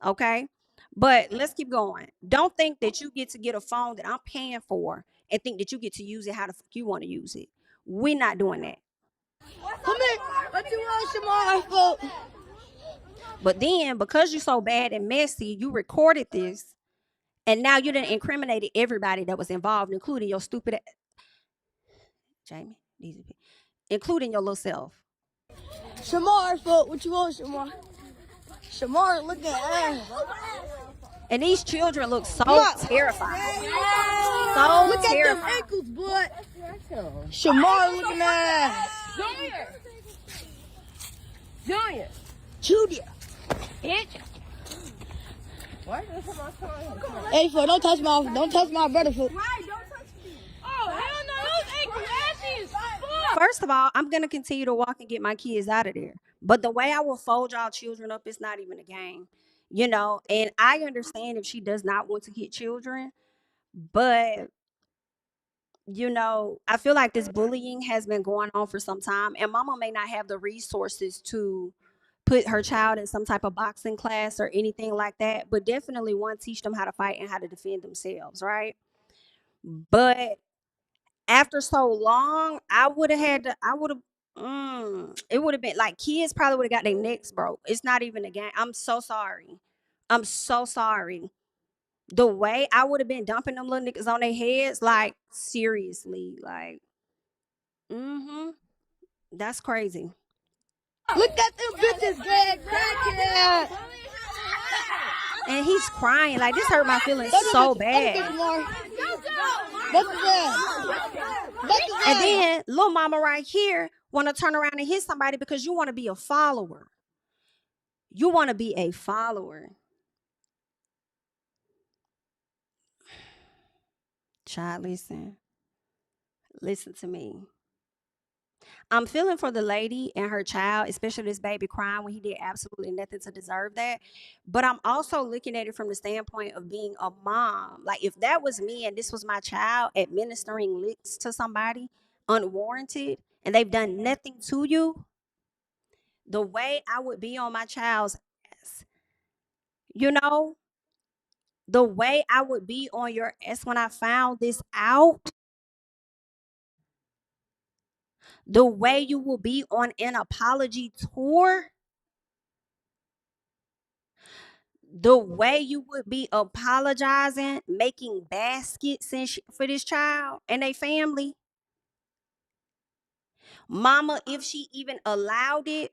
Okay? But let's keep going. Don't think that you get to get a phone that I'm paying for and think that you get to use it how the fuck you want to use it. We're not doing that. Come here. What you want, Shamar? But then, because you're so bad and messy, you recorded this, and now you done incriminated everybody that was involved, including your stupid Jamie, including your little self. Shamar, what you want, Shamar? Shamar, look at ass. And these children look so terrified. So look terrified. At them ankles, boy. Shamar, looking at ass. Junior. Bitch. Hey, foot, don't touch my brother, foot. Oh, hell no, those ankles ashy as fuck. First of all, I'm gonna continue to walk and get my kids out of there. But the way I will fold y'all children up, it's not even a game. You know, and I understand if she does not want to get children, but you know, I feel like this bullying has been going on for some time, and mama may not have the resources to put her child in some type of boxing class or anything like that, but definitely teach them how to fight and how to defend themselves, right? But after so long, it would have been like kids probably would have got their necks broke. It's not even a game. I'm so sorry. The way I would have been dumping them little niggas on their heads, like seriously, like, that's crazy. Look at them bitches, Greg. And he's crying. Like, this hurt my feelings so bad. And then little mama right here want to turn around and hit somebody because you want to be a follower. You want to be a follower. Child, listen to me. I'm feeling for the lady and her child, especially this baby crying when he did absolutely nothing to deserve that. But I'm also looking at it from the standpoint of being a mom. Like, if that was me and this was my child administering licks to somebody unwarranted and they've done nothing to you, the way I would be on my child's ass, you know, the way I would be on your ass when I found this out, the way you will be on an apology tour, the way you would be apologizing, making baskets for this child and their family. Mama, if she even allowed it,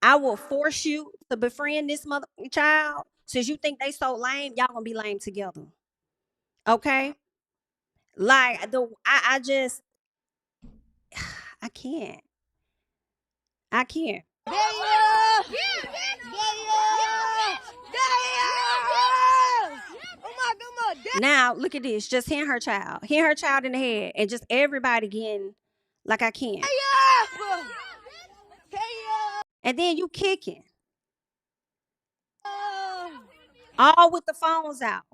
I will force you to befriend this mother child. Since you think they so lame, y'all gonna be lame together. Okay? Like, I just I can't. Now, look at this. Just hitting her child in the head, and just everybody getting like I can't. And then you kicking. All with the phones out.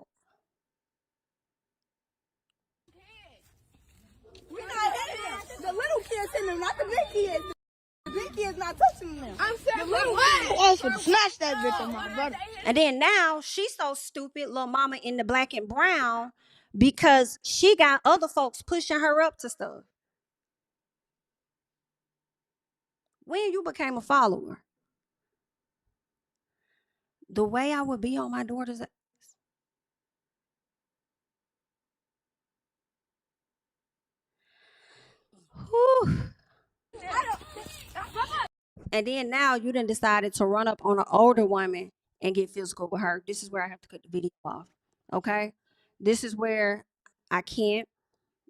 We're not hitting them. The little kids hitting them, not the big kids. The big kids not touching them. I'm saying the little kids. I smash that bitch on my brother. And then now she's so stupid, little mama in the black and brown, because she got other folks pushing her up to stuff. When you became a follower, the way I would be on my daughter's ass. Whew. And then now you done decided to run up on an older woman and get physical with her. This is where I have to cut the video off. Okay? This is where I can't.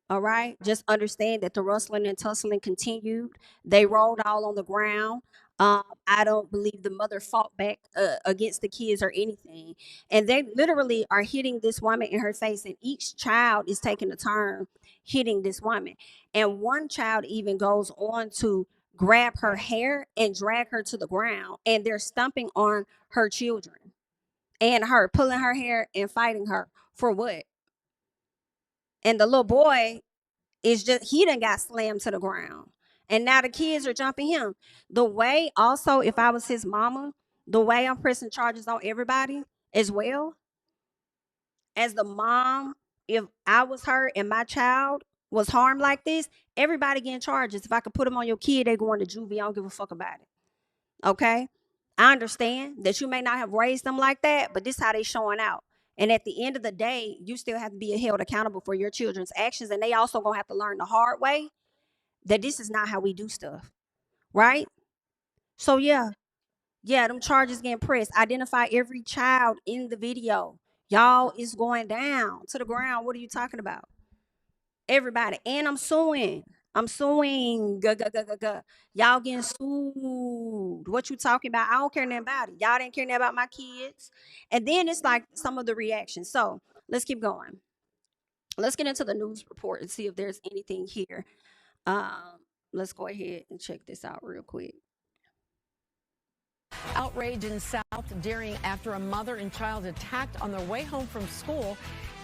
All right. Just understand that the rustling and tussling continued. They rolled all on the ground. I don't believe the mother fought back against the kids or anything. And they literally are hitting this woman in her face, and each child is taking a turn hitting this woman. And one child even goes on to grab her hair and drag her to the ground, and they're stomping on her children and her, pulling her hair and fighting her for what? And the little boy is just, he done got slammed to the ground. And now the kids are jumping him. The way also, if I was his mama, the way I'm pressing charges on everybody as well, as the mom, if I was her and my child was harmed like this, everybody getting charges. If I could put them on your kid, they going to juvie. I don't give a fuck about it. Okay? I understand that you may not have raised them like that, but this is how they showing out. And at the end of the day, you still have to be held accountable for your children's actions. And they also gonna have to learn the hard way that this is not how we do stuff. Right? So yeah, them charges getting pressed. Identify every child in the video. Y'all is going down to the ground. What are you talking about? Everybody. And I'm suing. Y'all getting sued. What you talking about? I don't care nothing about it. Y'all didn't care nothing about my kids. And then it's like some of the reactions. So let's keep going. Let's get into the news report and see if there's anything here. Let's go ahead and check this out real quick. Outrage in South during after a mother and child attacked on their way home from school.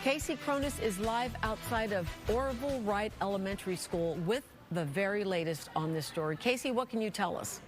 Casey Cronus is live outside of Orville Wright Elementary School with the very latest on this story. Casey, what can you tell us?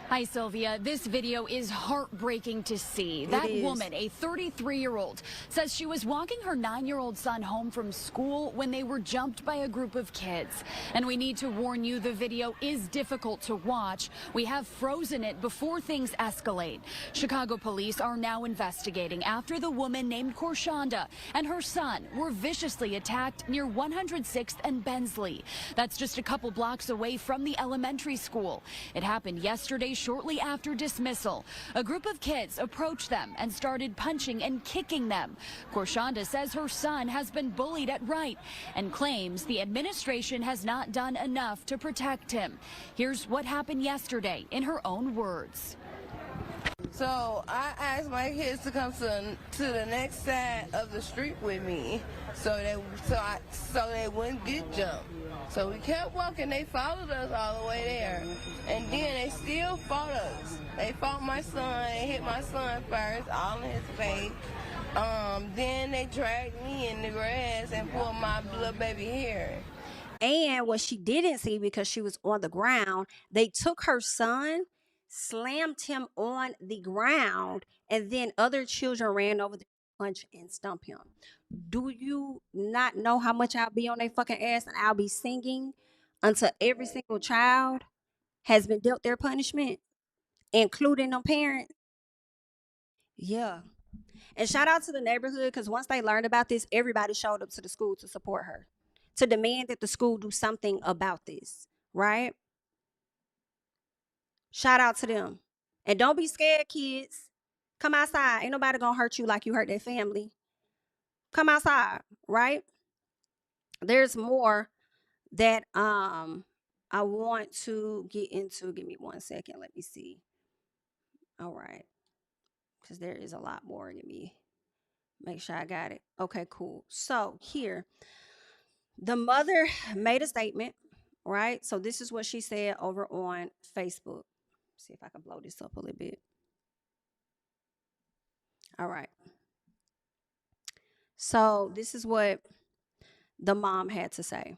Hi, Sylvia. This video is heartbreaking to see. That woman, a 33-year-old, says she was walking her 9-year-old son home from school when they were jumped by a group of kids. And we need to warn you, the video is difficult to watch. We have frozen it before things escalate. Chicago police are now investigating after the woman named Korshonda and her son were viciously attacked near 106th and Bensley. That's just a couple blocks away from the elementary school. It happened yesterday, shortly after dismissal. A group of kids approached them and started punching and kicking them. Korshonda says her son has been bullied at Wright and claims the administration has not done enough to protect him. Here's what happened yesterday in her own words. So I asked my kids to come to the next side of the street with me so they wouldn't get jumped. So we kept walking. They followed us all the way there. And then they still fought us. They fought my son. They hit my son first, all in his face. Then they dragged me in the grass and pulled my little baby hair. And what she didn't see, because she was on the ground, they took her son, slammed him on the ground, and then other children ran over the punch and stomp him. Do you not know how much I'll be on their fucking ass and I'll be singing until every single child has been dealt their punishment, including them parents? Yeah. And shout out to the neighborhood, because once they learned about this, everybody showed up to the school to support her, to demand that the school do something about this, right? Shout out to them. And don't be scared, kids. Come outside. Ain't nobody gonna hurt you like you hurt their family. Come outside, right? There's more that I want to get into. Give me 1 second. Let me see. All right. Because there is a lot more. Give me, make sure I got it. Okay, cool. So here, the mother made a statement, right? So this is what she said over on Facebook. See if I can blow this up a little bit. All right. So this is what the mom had to say.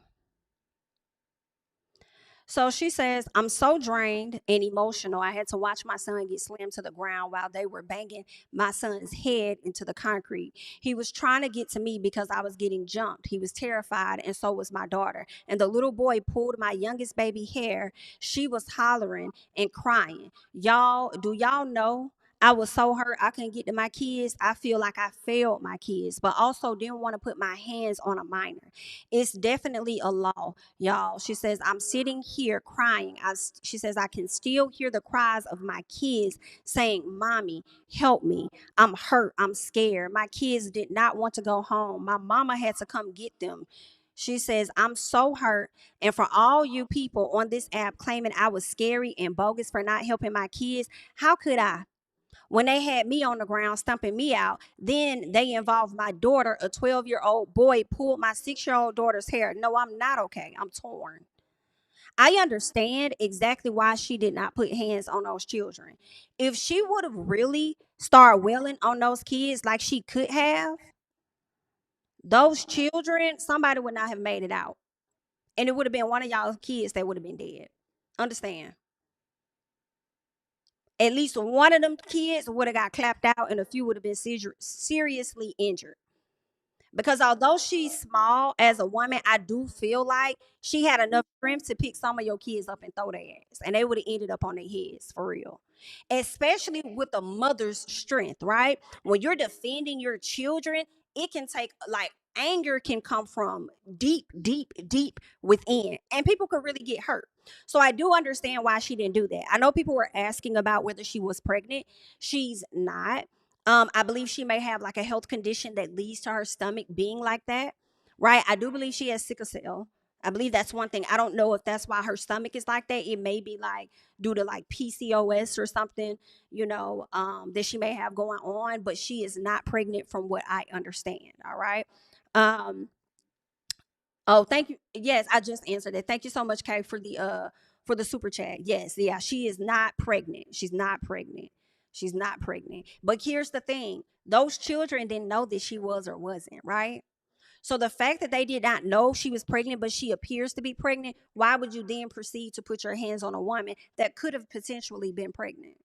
So she says, I'm so drained and emotional. I had to watch my son get slammed to the ground while they were banging my son's head into the concrete. He was trying to get to me because I was getting jumped. He was terrified, and so was my daughter. And the little boy pulled my youngest baby hair. She was hollering and crying. Y'all, do y'all know? I was so hurt I couldn't get to my kids. I feel like I failed my kids, but also didn't want to put my hands on a minor. It's definitely a law, y'all. She says, I'm sitting here crying. She says, I can still hear the cries of my kids saying, Mommy, help me. I'm hurt. I'm scared. My kids did not want to go home. My mama had to come get them. She says, I'm so hurt. And for all you people on this app claiming I was scary and bogus for not helping my kids, how could I? When they had me on the ground stumping me out, then they involved my daughter, a 12-year-old boy, pulled my 6-year-old daughter's hair. No, I'm not okay. I'm torn. I understand exactly why she did not put hands on those children. If she would have really started wailing on those kids like she could have, those children, somebody would not have made it out. And it would have been one of y'all kids that would have been dead. Understand? At least one of them kids would have got clapped out and a few would have been seriously injured. Because although she's small as a woman, I do feel like she had enough strength to pick some of your kids up and throw their ass. And they would have ended up on their heads for real. Especially with a mother's strength, right? When you're defending your children, it can take, like, anger can come from deep, deep, deep within. And people could really get hurt. So I do understand why she didn't do that. I know people were asking about whether she was pregnant. She's not. I believe she may have like a health condition that leads to her stomach being like that, right? I do believe she has sickle cell. I believe that's one thing. I don't know if that's why her stomach is like that. It may be like due to like PCOS or something, that she may have going on, but she is not pregnant from what I understand. All right. Oh, thank you. Yes, I just answered it. Thank you so much, Kay, for the super chat. Yes, yeah, she is not pregnant. She's not pregnant. She's not pregnant. But here's the thing. Those children didn't know that she was or wasn't, right? So the fact that they did not know she was pregnant, but she appears to be pregnant, why would you then proceed to put your hands on a woman that could have potentially been pregnant?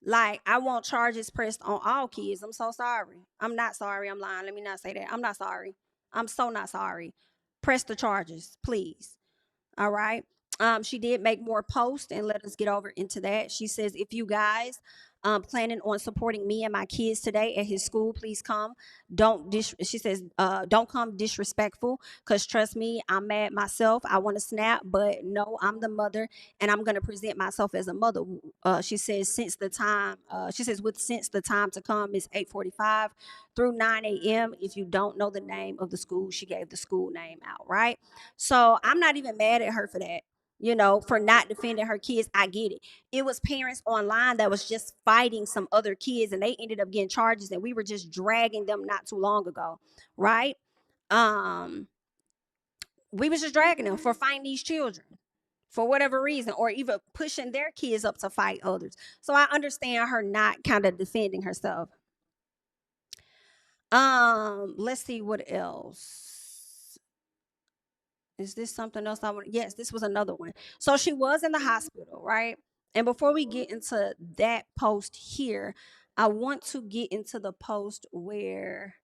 Like, I want charges pressed on all kids. I'm so sorry. I'm not sorry. I'm lying. Let me not say that. I'm not sorry. I'm so not sorry. Press the charges, please. All right. She did make more posts, and let us get over into that. She says, if you guys planning on supporting me and my kids today at his school, please come. She says, don't come disrespectful, because trust me, I'm mad myself. I want to snap, but no, I'm the mother and I'm going to present myself as a mother. She says, since the time to come is 8:45 through 9 a.m. If you don't know the name of the school, she gave the school name out, right? So I'm not even mad at her for that, for not defending her kids. I get it. It was parents online that was just fighting some other kids, and they ended up getting charges, and we were just dragging them not too long ago, right? We was just dragging them for fighting these children for whatever reason, or even pushing their kids up to fight others. So I understand her not kind of defending herself. Let's see what else. Is this something else I want? Yes, this was another one. So she was in the hospital, right? And before we get into that post here, I want to get into the post where,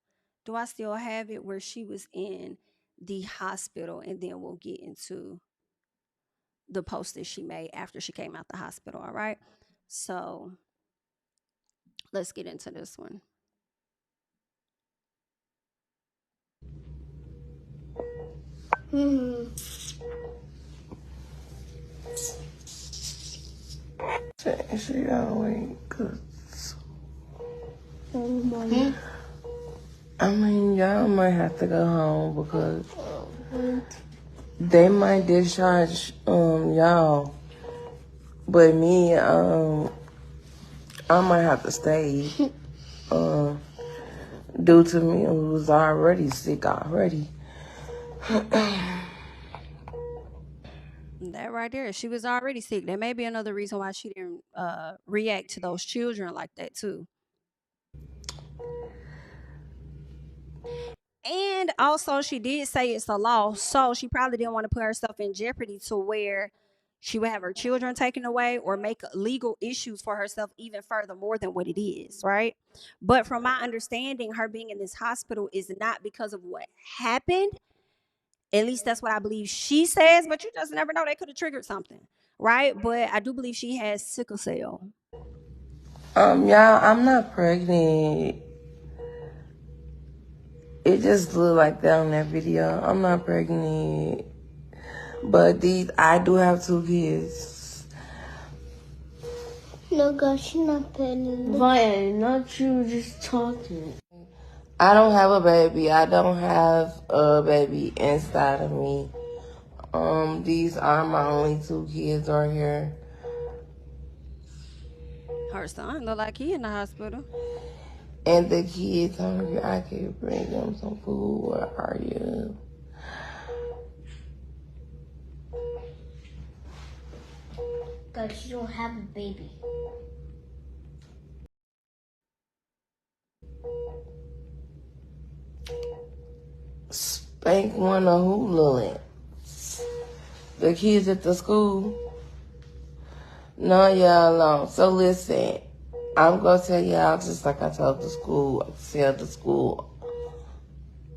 do I still have it, where she was in the hospital, and then we'll get into the post that she made after she came out the hospital. All right. So let's get into this one. She gotta wait, cause I mean, y'all might have to go home because they might discharge y'all, but me I might have to stay due to me who's already sick already. That right there, she was already sick. There may be another reason why she didn't react to those children like that too. And also, she did say it's a law, so she probably didn't want to put herself in jeopardy to where she would have her children taken away or make legal issues for herself even further more than what it is, right? But from my understanding, her being in this hospital is not because of what happened. At least that's what I believe she says, but you just never know. They could have triggered something, right? But I do believe she has sickle cell. Y'all, I'm not pregnant. It just looked like that on that video. I'm not pregnant. But I do have 2 kids. No, God, she's not pregnant. Vaya, not you just talking. I don't have a baby. I don't have a baby inside of me. These are my only 2 kids right here. Her son look like he in the hospital. And the kids hungry. I could bring them some food. Where are you? God, she don't have a baby. Spank one of hula lamps. The kids at the school. No, y'all alone. So listen, I'm gonna tell y'all just like I told the school. I tell the school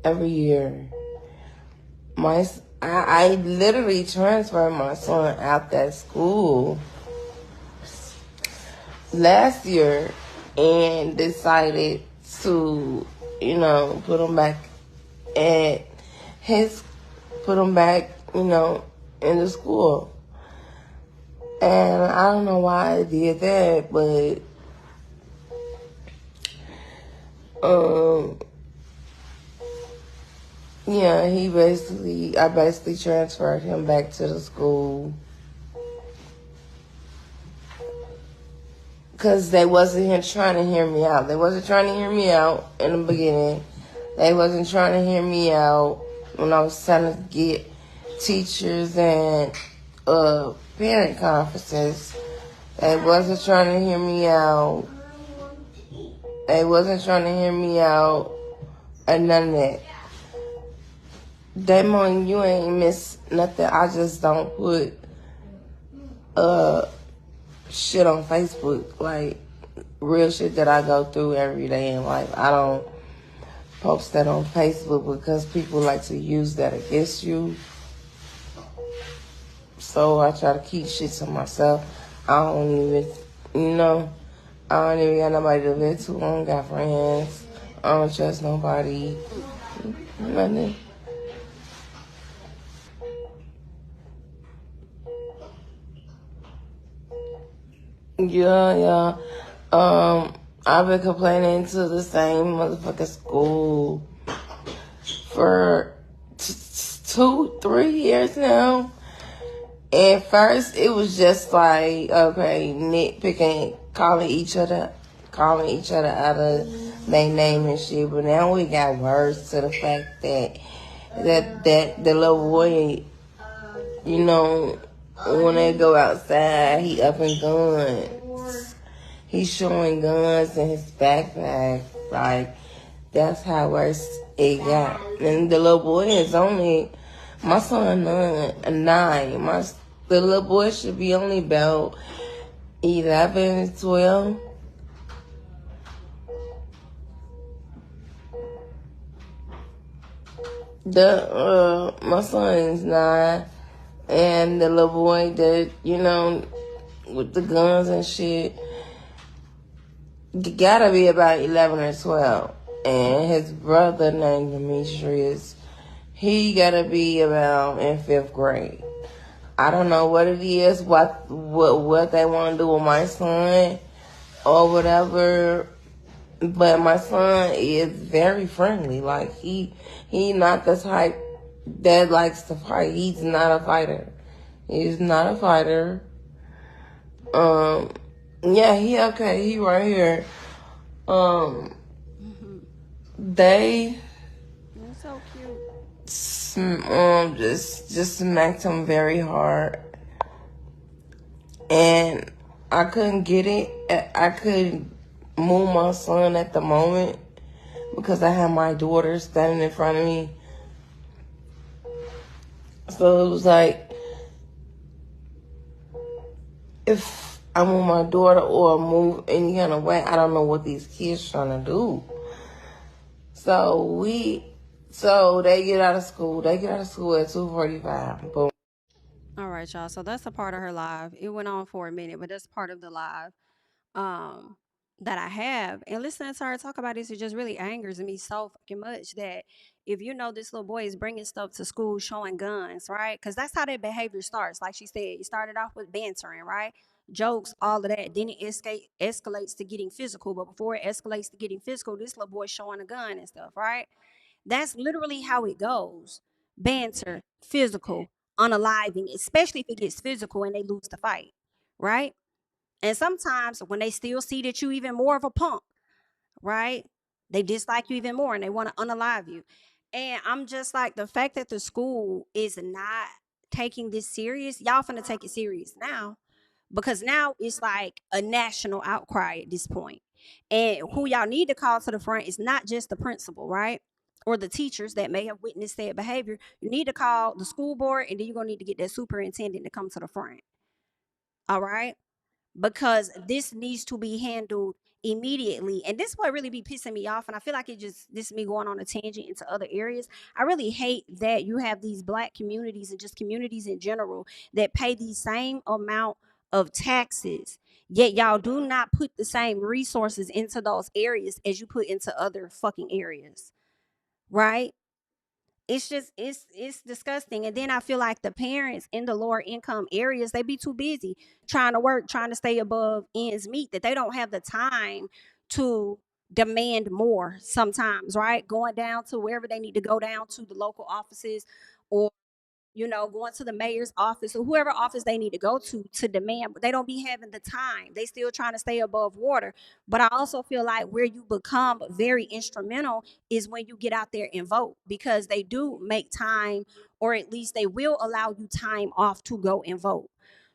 every year. I literally transferred my son out that school last year and decided to, put him back in the school. And I don't know why I did that, but yeah, I basically transferred him back to the school. Because they wasn't trying to hear me out. They wasn't trying to hear me out in the beginning. They wasn't trying to hear me out when I was trying to get teachers and parent conferences. They wasn't trying to hear me out. They wasn't trying to hear me out and none of that. Damon, you ain't miss nothing. I just don't put shit on Facebook, like real shit that I go through every day in life. I don't post that on Facebook because people like to use that against you. So I try to keep shit to myself. I don't even got nobody to live to. I don't got friends. I don't trust nobody. Nothing. Yeah. I've been complaining to the same motherfucking school for 2-3 years now. At first, it was just like, okay, nitpicking, calling each other out of their name and shit. But now we got worse to the fact that the little boy, when they go outside, he up in guns. He's showing guns in his backpack. Like, that's how worse it got. And the little boy is only, my son 9. The little boy should be only about 11, 12. My son is 9. And the little boy that, with the guns and shit, gotta be about 11 or 12. And his brother named Demetrius, he gotta be about in 5th grade. I don't know what it is, what they want to do with my son or whatever. But my son is very friendly. Like, he not the type that likes to fight. He's not a fighter. He's not a fighter. Yeah, he okay. He right here. They so cute. Just smacked him very hard, and I couldn't get it. I couldn't move my son at the moment because I had my daughter standing in front of me. So it was like, if I move my daughter or move any kind of way, I don't know what these kids trying to do. So they get out of school. They get out of school at 2:45. Boom. All right, y'all. So that's a part of her live. It went on for a minute, but that's part of the live that I have. And listening to her talk about this, it just really angers me so fucking much that if you know this little boy is bringing stuff to school showing guns, right? Because that's how that behavior starts. Like she said, it started off with bantering, right? Jokes, all of that. Then it escalates to getting physical. But before it escalates to getting physical, this little boy showing a gun and stuff, right? That's literally how it goes. Banter, physical, unaliving, especially if it gets physical and they lose the fight, right? And sometimes when they still see that you even more of a punk, right? They dislike you even more and they want to unalive you. And I'm just like, the fact that the school is not taking this serious, y'all finna take it serious now. Because now it's like a national outcry at this point. And who y'all need to call to the front is not just the principal, right? Or the teachers that may have witnessed that behavior. You need to call the school board, and then you're going to need to get that superintendent to come to the front. All right? Because this needs to be handled immediately. And this what really be pissing me off. And I feel like this is me going on a tangent into other areas. I really hate that you have these black communities and just communities in general that pay the same amount of taxes, yet y'all do not put the same resources into those areas as you put into other fucking areas, right? It's just it's disgusting. And then I feel like the parents in the lower income areas, they be too busy trying to work, trying to stay above ends meet, that they don't have the time to demand more sometimes, right? Going down to wherever they need to go down to, the local offices, or going to the mayor's office or whoever office they need to go to demand, but they don't be having the time. They still trying to stay above water. But I also feel like where you become very instrumental is when you get out there and vote, because they do make time, or at least they will allow you time off to go and vote.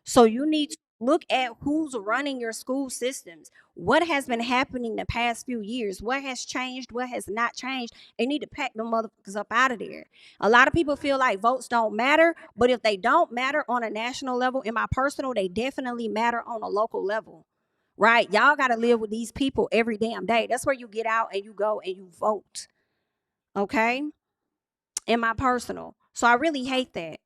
So you need to look at who's running your school systems. What has been happening the past few years? What has changed? What has not changed? They need to pack them motherfuckers up out of there. A lot of people feel like votes don't matter, but if they don't matter on a national level, in my personal, they definitely matter on a local level, right? Y'all got to live with these people every damn day. That's where you get out and you go and you vote, okay? In my personal. So I really hate that.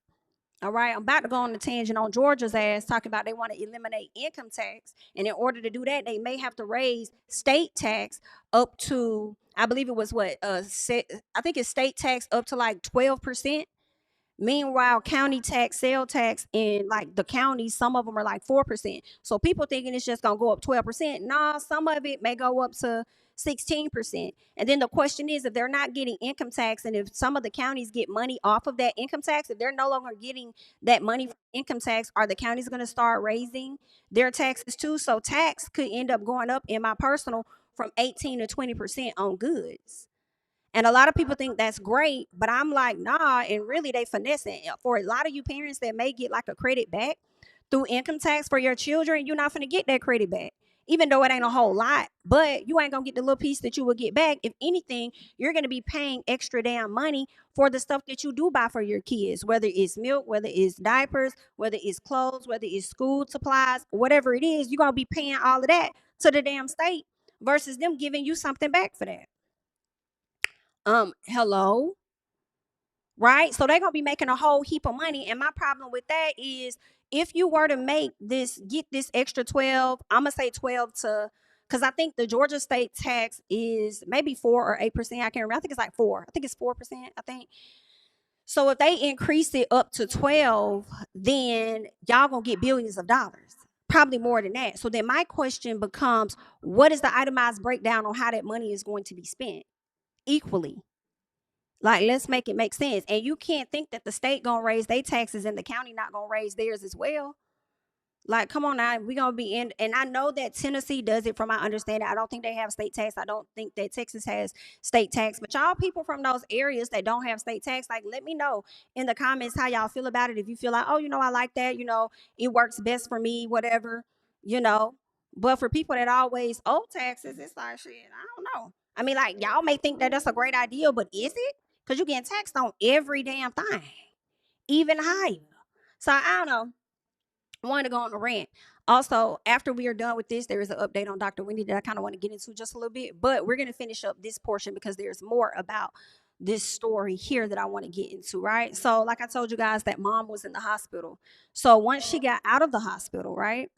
All right, I'm about to go on a tangent on Georgia's ass, talking about they want to eliminate income tax. And in order to do that, they may have to raise state tax up to, I believe it was I think it's state tax up to like 12%. Meanwhile, county tax, sale tax in like the counties, some of them are like 4%. So people thinking it's just gonna go up 12%. Nah, some of it may go up to 16%. And then the question is, if they're not getting income tax, and if some of the counties get money off of that income tax, if they're no longer getting that money from income tax, are the counties going to start raising their taxes too? So tax could end up going up, in my personal, from 18 to 20% on goods. And a lot of people think that's great, but I'm like, nah, and really they finessing. For a lot of you parents that may get like a credit back through income tax for your children, you're not gonna get that credit back. Even though it ain't a whole lot, but you ain't gonna get the little piece that you will get back. If anything, you're gonna be paying extra damn money for the stuff that you do buy for your kids, whether it's milk, whether it's diapers, whether it's clothes, whether it's school supplies, whatever it is, you're gonna be paying all of that to the damn state versus them giving you something back for that. Hello, right? So they're gonna be making a whole heap of money. And my problem with that is, if you were to get this extra 12, I'm gonna say 12 to, because I think the Georgia state tax is maybe 4 or 8%. I can't remember. I think it's like 4. I think it's 4%. I think. So if they increase it up to 12, then y'all gonna get billions of dollars, probably more than that. So then my question becomes, what is the itemized breakdown on how that money is going to be spent equally? Like, let's make it make sense. And you can't think that the state gonna raise their taxes and the county not gonna raise theirs as well. Like, come on now, we gonna be in. And I know that Tennessee does it, from my understanding. I don't think they have state tax. I don't think that Texas has state tax. But y'all people from those areas that don't have state tax, like, let me know in the comments how y'all feel about it. If you feel like, oh, I like that, it works best for me, whatever. But for people that always owe taxes, it's like, shit, I don't know. I mean, like, y'all may think that that's a great idea, but is it? Because you getting taxed on every damn thing, even higher. So I don't know. I wanted to go on a rant. Also, after we are done with this, there is an update on Dr. Wendy that I kind of want to get into just a little bit. But we're going to finish up this portion because there's more about this story here that I want to get into, right? So, like I told you guys, that mom was in the hospital. So once she got out of the hospital, right?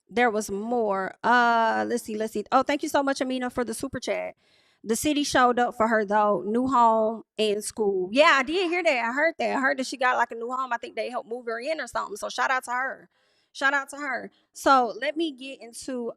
There was more. Let's see. Oh, thank you so much, Amina, for the super chat. The city showed up for her though, new home and school. Yeah, I did hear that. I heard that. I heard that she got like a new home. I think they helped move her in or something. So shout out to her. Shout out to her. So let me get into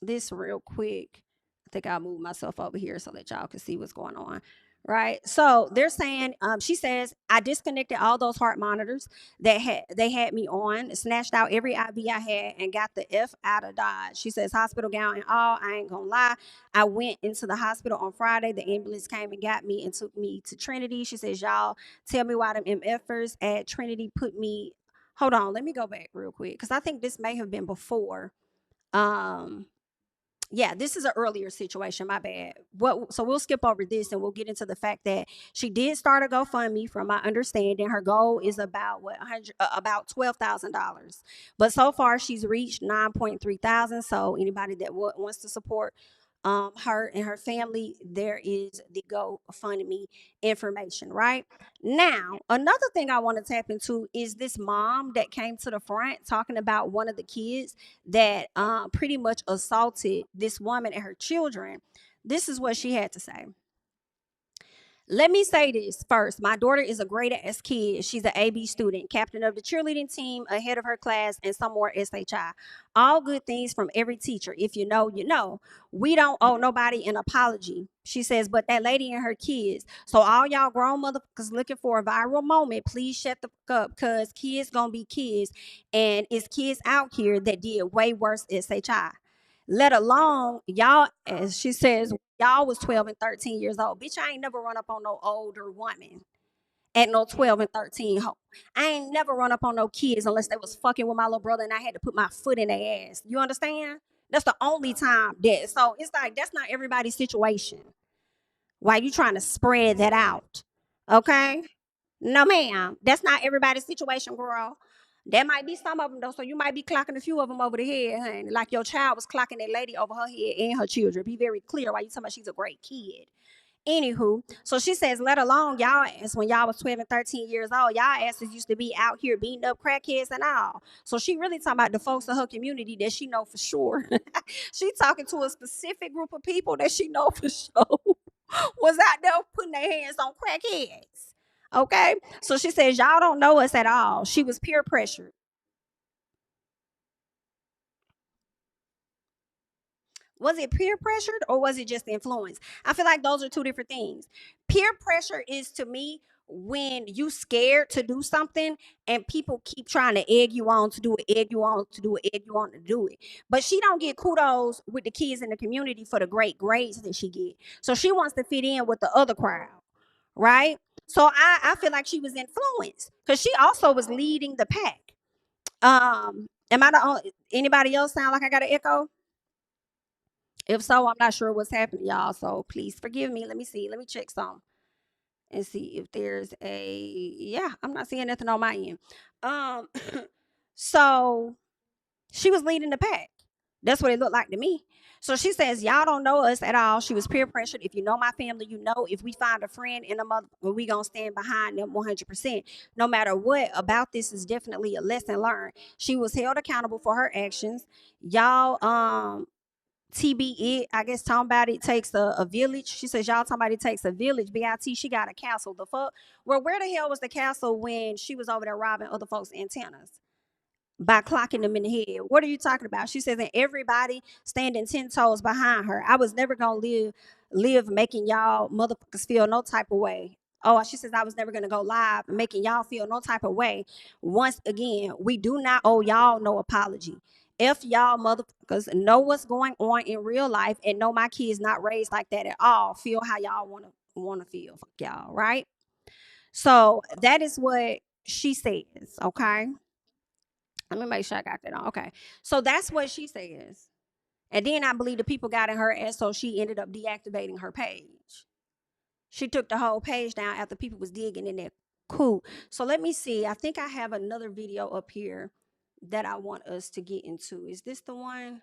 this real quick. I think I'll move myself over here so that y'all can see what's going on. Right. So they're saying, she says, I disconnected all those heart monitors that they had me on, snatched out every IV I had, and got the F out of Dodge. She says, hospital gown and all. I ain't gonna lie. I went into the hospital on Friday. The ambulance came and got me and took me to Trinity. She says, y'all tell me why them MFers at Trinity put me. Hold on, let me go back real quick because I think this may have been before. Yeah, this is an earlier situation. My bad. So we'll skip over this and we'll get into the fact that she did start a GoFundMe. From my understanding, her goal is about about $12,000. But so far, she's reached 9.3 thousand. So anybody that wants to support her and her family, there is the GoFundMe information. Right now, another thing I want to tap into is this mom that came to the front talking about one of the kids that pretty much assaulted this woman and her children. This is what she had to say. Let me say this first. My daughter is a great ass kid. She's an AB student, captain of the cheerleading team, ahead of her class, and some more SHI. All good things from every teacher. If you know, you know. We don't owe nobody an apology. She says, but that lady and her kids. So all y'all grown motherfuckers looking for a viral moment, please shut the fuck up, because kids gonna be kids. And it's kids out here that did way worse SHI. Let alone y'all, as she says, y'all was 12 and 13 years old. Bitch, I ain't never run up on no older woman at no 12 and 13 hoe. I ain't never run up on no kids unless they was fucking with my little brother and I had to put my foot in their ass. You understand? That's the only time that. So it's like, that's not everybody's situation. Why you trying to spread that out? Okay? No, ma'am. That's not everybody's situation, girl. There might be some of them though, so you might be clocking a few of them over the head, honey. Like your child was clocking that lady over her head and her children. Be very clear why you talking about she's a great kid. Anywho, so she says, let alone y'all ass when y'all was 12 and 13 years old, y'all asses used to be out here beating up crackheads and all. So she really talking about the folks in her community that she know for sure. She talking to a specific group of people that she know for sure was out there putting their hands on crackheads. Okay, so she says, y'all don't know us at all. She was peer pressured. Was it peer pressured or was it just influence? I feel like those are two different things. Peer pressure is, to me, when you scared to do something and people keep trying to egg you on to do it, egg you on to do it, egg you on to do it. But she don't get kudos with the kids in the community for the great grades that she get. So she wants to fit in with the other crowd, right? So I feel like she was influenced because she also was leading the pack. Am I the only, anybody else sound like I got an echo? If so, I'm not sure what's happening, y'all. So please forgive me. Let me see. Let me check some and see if there's yeah, I'm not seeing nothing on my end. So she was leading the pack. That's what it looked like to me. So she says, y'all don't know us at all. She was peer pressured. If you know my family, you know if we find a friend in a mother, we gonna stand behind them 100%. No matter what about this is definitely a lesson learned. She was held accountable for her actions. Y'all, TB, I guess talking about it takes a village. She says, y'all talking about it takes a village. BIT, she got a castle. The fuck? Well, where the hell was the castle when she was over there robbing other folks' antennas? By clocking them in the head. What are you talking about? She says, and everybody standing 10 toes behind her. I was never gonna live making y'all motherfuckers feel no type of way. Oh, she says, I was never gonna go live making y'all feel no type of way. Once again, we do not owe y'all no apology. If y'all motherfuckers know what's going on in real life and know my kids not raised like that at all, feel how y'all wanna feel. Fuck y'all, right? So that is what she says, okay? Let me make sure I got that on. Okay. So that's what she says. And then I believe the people got in her ass, so she ended up deactivating her page. She took the whole page down after people was digging in there. Cool. So let me see. I think I have another video up here that I want us to get into. Is this the one?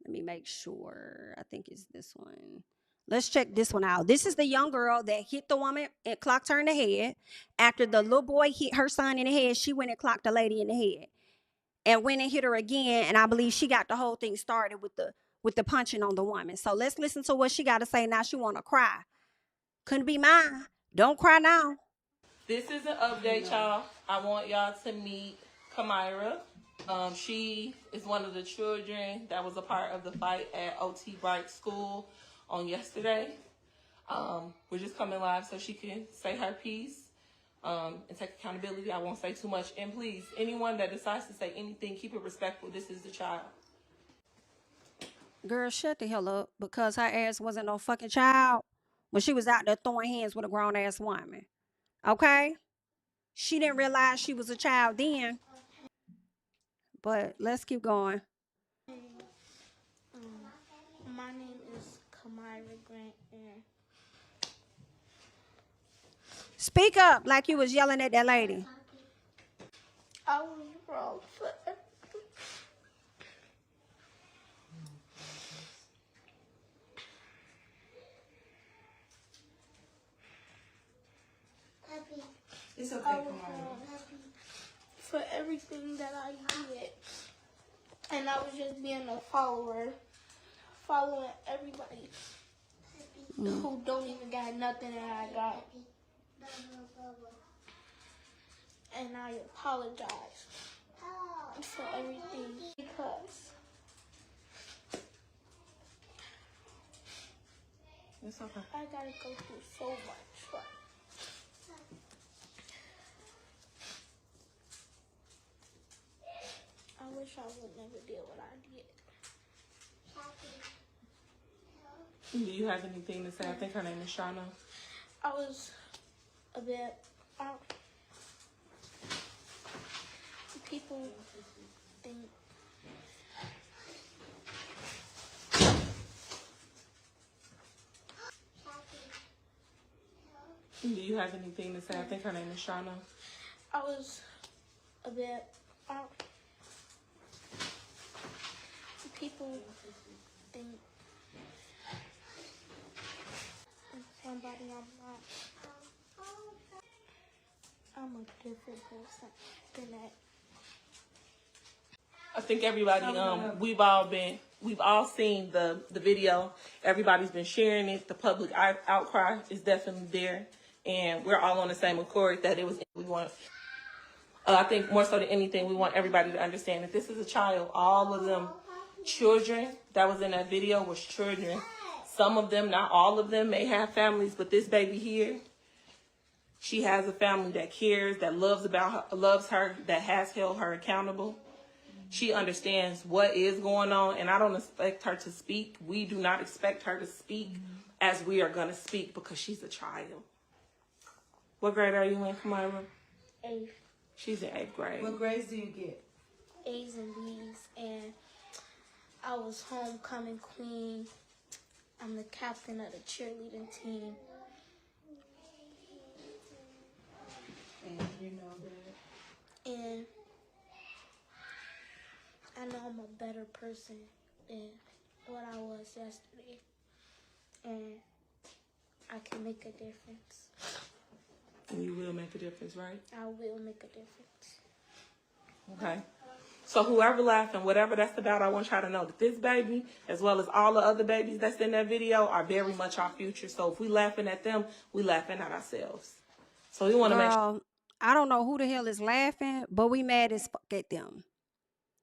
Let me make sure. I think it's this one. Let's check this one out. This is the young girl that hit the woman and clocked her in the head. After the little boy hit her son in the head, she went and clocked the lady in the head and went and hit her again. And I believe she got the whole thing started with the punching on the woman. So let's listen to what she got to say. Now she want to cry. Couldn't be mine. Don't cry now. This is an update, y'all. I want y'all to meet Kamira. She is one of the children that was a part of the fight at OT Bright School on yesterday. We're just coming live so she can say her piece and take accountability. I won't say too much. And please, anyone that decides to say anything, keep it respectful. This is the child. Girl, shut the hell up, because her ass wasn't no fucking child when she was out there throwing hands with a grown-ass woman. Okay? She didn't realize she was a child then. But let's keep going. My name is Kamira Grant. And Speak up like you was yelling at that lady. I was wrong for It's okay, I was wrong for everything that I did. And I was just being a follower. Following everybody who don't even got nothing that I got. And I apologize for everything because It's okay. I gotta go through so much. Right? I wish I would never did what I did. Do you have anything to say? I think her name is Shauna. I was a bit people think Do you have anything to say? I think her name is Shauna. I was a bit people think somebody I'm not. I'm a different person than that. I think everybody, we've all seen the video. Everybody's been sharing it. The public outcry is definitely there. And we're all on the same accord that it was, we want, I think more so than anything, we want everybody to understand that this is a child. All of them children that was in that video was children. Some of them, not all of them, may have families, but this baby here, she has a family that cares, that loves her, that has held her accountable. She understands what is going on, and I don't expect her to speak. We do not expect her to speak as we are going to speak because she's a child. What grade are you in, Kamira? 8th. She's in 8th grade. What grades do you get? A's and B's, and I was homecoming queen. I'm the captain of the cheerleading team. And you know that. And I know I'm a better person than what I was yesterday. And I can make a difference. And you will make a difference, right? I will make a difference. Okay. So whoever laughing, whatever that's about, I want y'all to know that this baby, as well as all the other babies that's in that video, are very much our future. So if we laughing at them, we laughing at ourselves. So we want to make sure. I don't know who the hell is laughing, but we mad as fuck at them.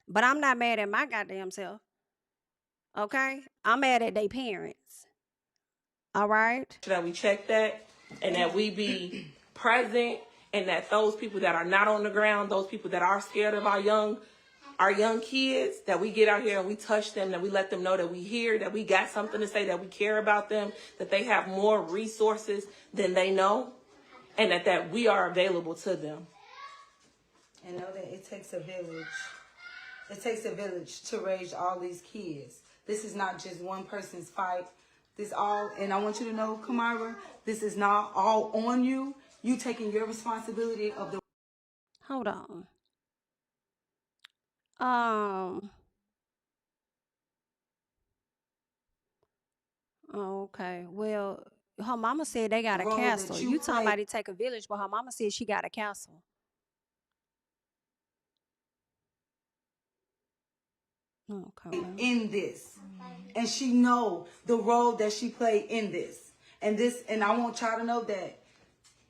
But I'm not mad at my goddamn self. Okay? I'm mad at their parents. All right? That we check that and that we be present, and that those people that are not on the ground, those people that are scared of our young kids, that we get out here and we touch them, that we let them know that we here, that we got something to say, that we care about them, that they have more resources than they know, and that we are available to them. And know that it takes a village. It takes a village to raise all these kids. This is not just one person's fight. This all, and I want you to know, Kamara, this is not all on you. You taking your responsibility of the. Hold on. Okay. Well, her mama said they got a role that castle. you You talking play. about it take a village, but her mama said she got a castle. Okay. In this, and she know the role that she played in this, and I want y'all to know that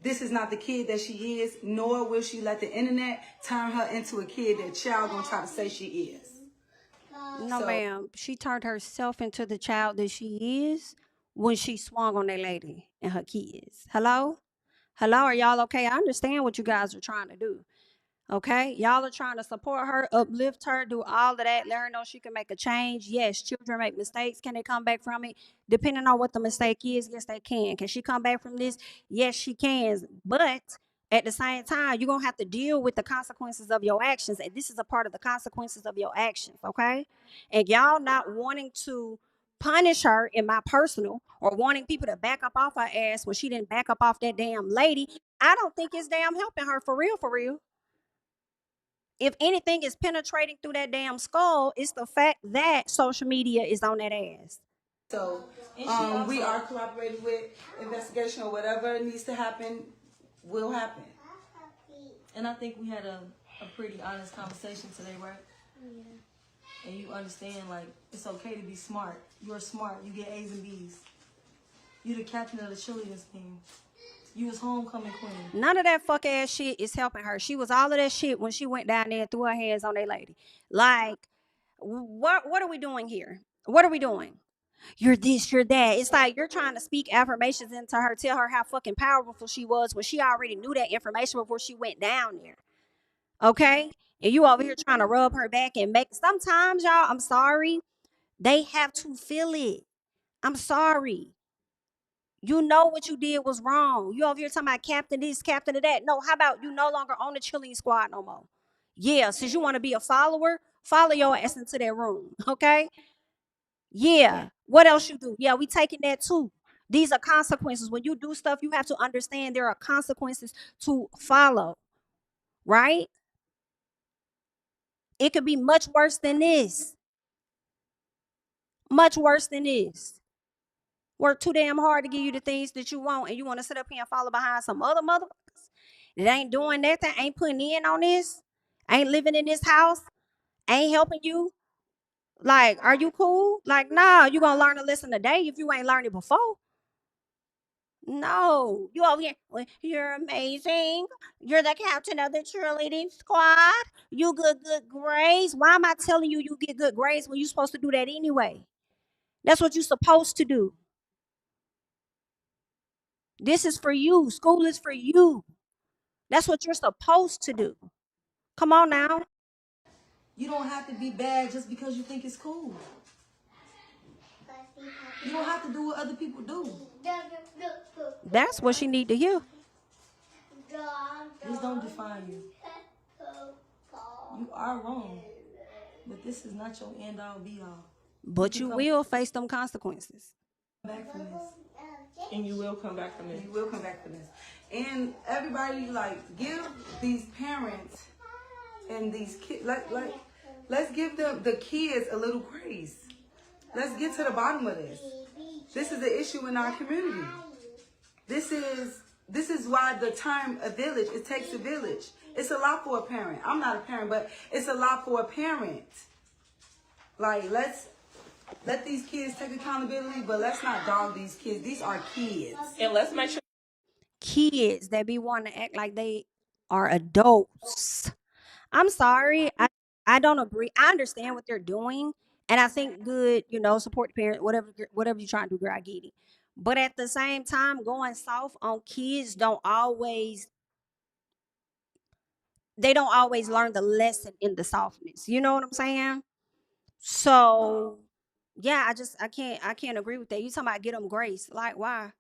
this is not the kid that she is, nor will she let the internet turn her into a kid that y'all gonna try to say she is. No, ma'am. She turned herself into the child that she is when she swung on that lady and her kids. Hello? Hello? Are y'all okay? I understand what you guys are trying to do. Okay? Y'all are trying to support her, uplift her, do all of that, let her know she can make a change. Yes, children make mistakes. Can they come back from it? Depending on what the mistake is, yes, they can. Can she come back from this? Yes, she can. But at the same time, you're going to have to deal with the consequences of your actions. And this is a part of the consequences of your actions, okay? And y'all not wanting to punish her in my personal or wanting people to back up off her ass when she didn't back up off that damn lady, I don't think it's damn helping her for real, for real. If anything is penetrating through that damn skull, it's the fact that social media is on that ass. So we are cooperating with investigation, or whatever needs to happen will happen. And I think we had a pretty honest conversation today, right? Yeah. And you understand, like, it's okay to be smart. You're smart. You get A's and B's. You the captain of the cheerleaders team. You was homecoming queen. None of that fuck ass shit is helping her. She was all of that shit when she went down there and threw her hands on that lady. Like, what are we doing here? What are we doing? You're this, you're that. It's like you're trying to speak affirmations into her, tell her how fucking powerful she was when she already knew that information before she went down there. Okay? And you over here trying to rub her back and make, sometimes y'all, I'm sorry, they have to feel it. I'm sorry. You know what you did was wrong. You over here talking about captain this, captain of that. No, how about you no longer on the cheerleading squad no more? Yeah, since you want to be a follower, follow your ass into that room, okay? Yeah. What else you do? Yeah, we taking that too. These are consequences. When you do stuff, you have to understand there are consequences to follow, right? It could be much worse than this. Much worse than this. Work too damn hard to give you the things that you want, and you want to sit up here and follow behind some other motherfuckers that ain't doing nothing, ain't putting in on this, ain't living in this house, ain't helping you. Like, are you cool? Like, nah, you gonna learn a lesson today if you ain't learned it before. No, you over here. "Well, you're amazing. You're the captain of the cheerleading squad. You good grades. Why am I telling you you get good grades when you're supposed to do that anyway? That's what you're supposed to do. This is for you. School is for you. That's what you're supposed to do. Come on now. You don't have to be bad just because you think it's cool. You don't have to do what other people do. That's what she need to hear. This don't define you. You are wrong. But this is not your end all be all. But you will face them consequences. Back from this. And you will come back from this. You will come back from this. And everybody, like, give these parents and these kids, let's give them, the kids, a little grace. Let's get to the bottom of this. This is the issue in our community. This is why the term a village, it takes a village. It's a lot for a parent. I'm not a parent, but it's a lot for a parent. Like, let these kids take accountability, but let's not dog these kids. These are kids. And let's make sure Kids that be wanting to act like they are adults. I'm sorry. I don't agree. I understand what they're doing. And I think good, support the parents, whatever you're trying to do, girl, I get it. But at the same time, going soft on kids they don't always learn the lesson in the softness. You know what I'm saying? So yeah, I can't agree with that. You talking about get them grace. Like, why?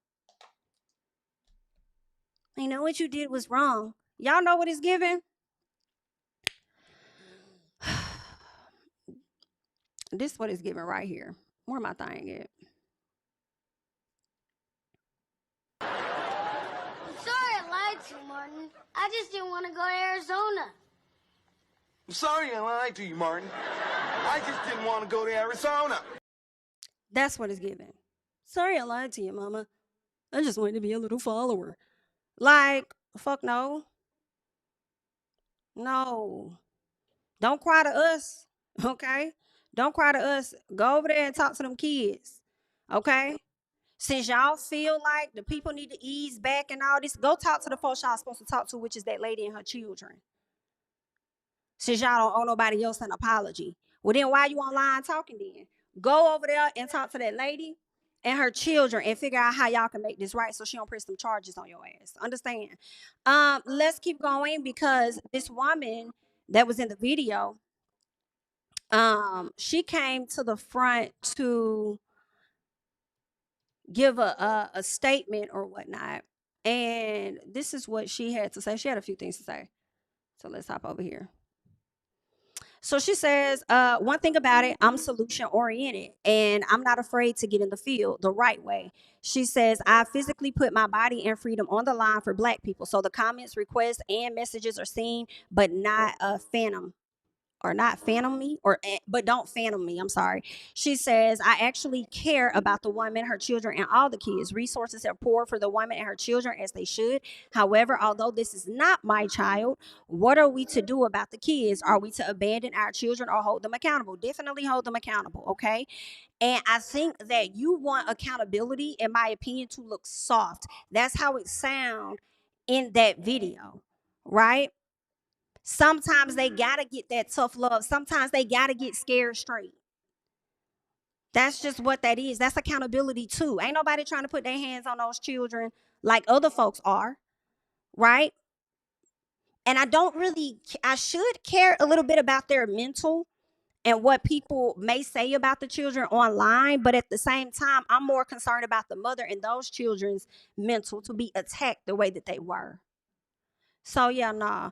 You know what you did was wrong. Y'all know what it's giving? This what it's giving right here. Where my thing at? I'm sorry I lied to you, Martin. I just didn't want to go to Arizona. I'm sorry I lied to you, Martin. I just didn't want to go to Arizona. That's what it's giving. Sorry I lied to you, Mama. I just wanted to be a little follower. Like, fuck no. No. Don't cry to us, okay? Don't cry to us. Go over there and talk to them kids, okay? Since y'all feel like the people need to ease back and all this, go talk to the folks y'all supposed to talk to, which is that lady and her children. Since y'all don't owe nobody else an apology. Well, then why you online talking then? Go over there and talk to that lady and her children and figure out how y'all can make this right so she don't press some charges on your ass. Understand? Let's keep going because this woman that was in the video, she came to the front to give a statement or whatnot. And this is what she had to say. She had a few things to say. So let's hop over here. So she says, one thing about it, I'm solution oriented and I'm not afraid to get in the field the right way. She says, I physically put my body and freedom on the line for Black people. So the comments, requests, and messages are seen, but not phantom. Or not phantom me, but don't phantom me. I'm sorry. She says, I actually care about the woman, her children, and all the kids. Resources are poor for the woman and her children as they should. However, although this is not my child, what are we to do about the kids? Are we to abandon our children or hold them accountable? Definitely hold them accountable, okay? And I think that you want accountability, in my opinion, to look soft. That's how it sounds in that video, right? Sometimes they gotta get that tough love. Sometimes they gotta get scared straight. That's just what that is. That's accountability too. Ain't nobody trying to put their hands on those children like other folks are, right? And I should care a little bit about their mental and what people may say about the children online, but at the same time, I'm more concerned about the mother and those children's mental to be attacked the way that they were. So yeah, nah.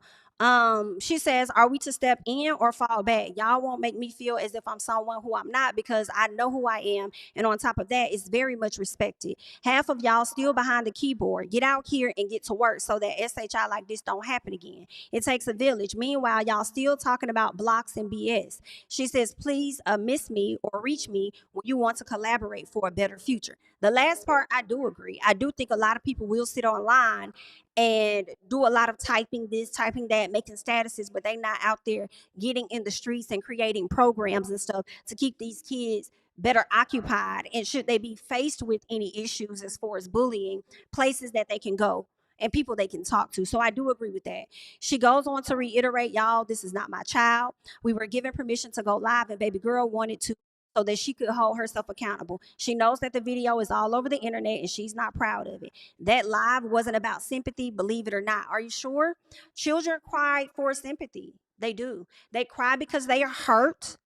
She says, are we to step in or fall back? Y'all won't make me feel as if I'm someone who I'm not because I know who I am. And on top of that, it's very much respected. Half of y'all still behind the keyboard. Get out here and get to work so that SHI like this don't happen again. It takes a village. Meanwhile, y'all still talking about blocks and BS. She says, please miss me or reach me when you want to collaborate for a better future. The last part, I do agree. I do think a lot of people will sit online and do a lot of typing this, typing that, making statuses, but they not out there getting in the streets and creating programs and stuff to keep these kids better occupied. And should they be faced with any issues as far as bullying, places that they can go and people they can talk to. So I do agree with that. She goes on to reiterate, y'all, this is not my child. We were given permission to go live and baby girl wanted to so that she could hold herself accountable. She knows that the video is all over the internet and she's not proud of it. That live wasn't about sympathy, believe it or not. Are you sure? Children cry for sympathy. They do. They cry because they are hurt,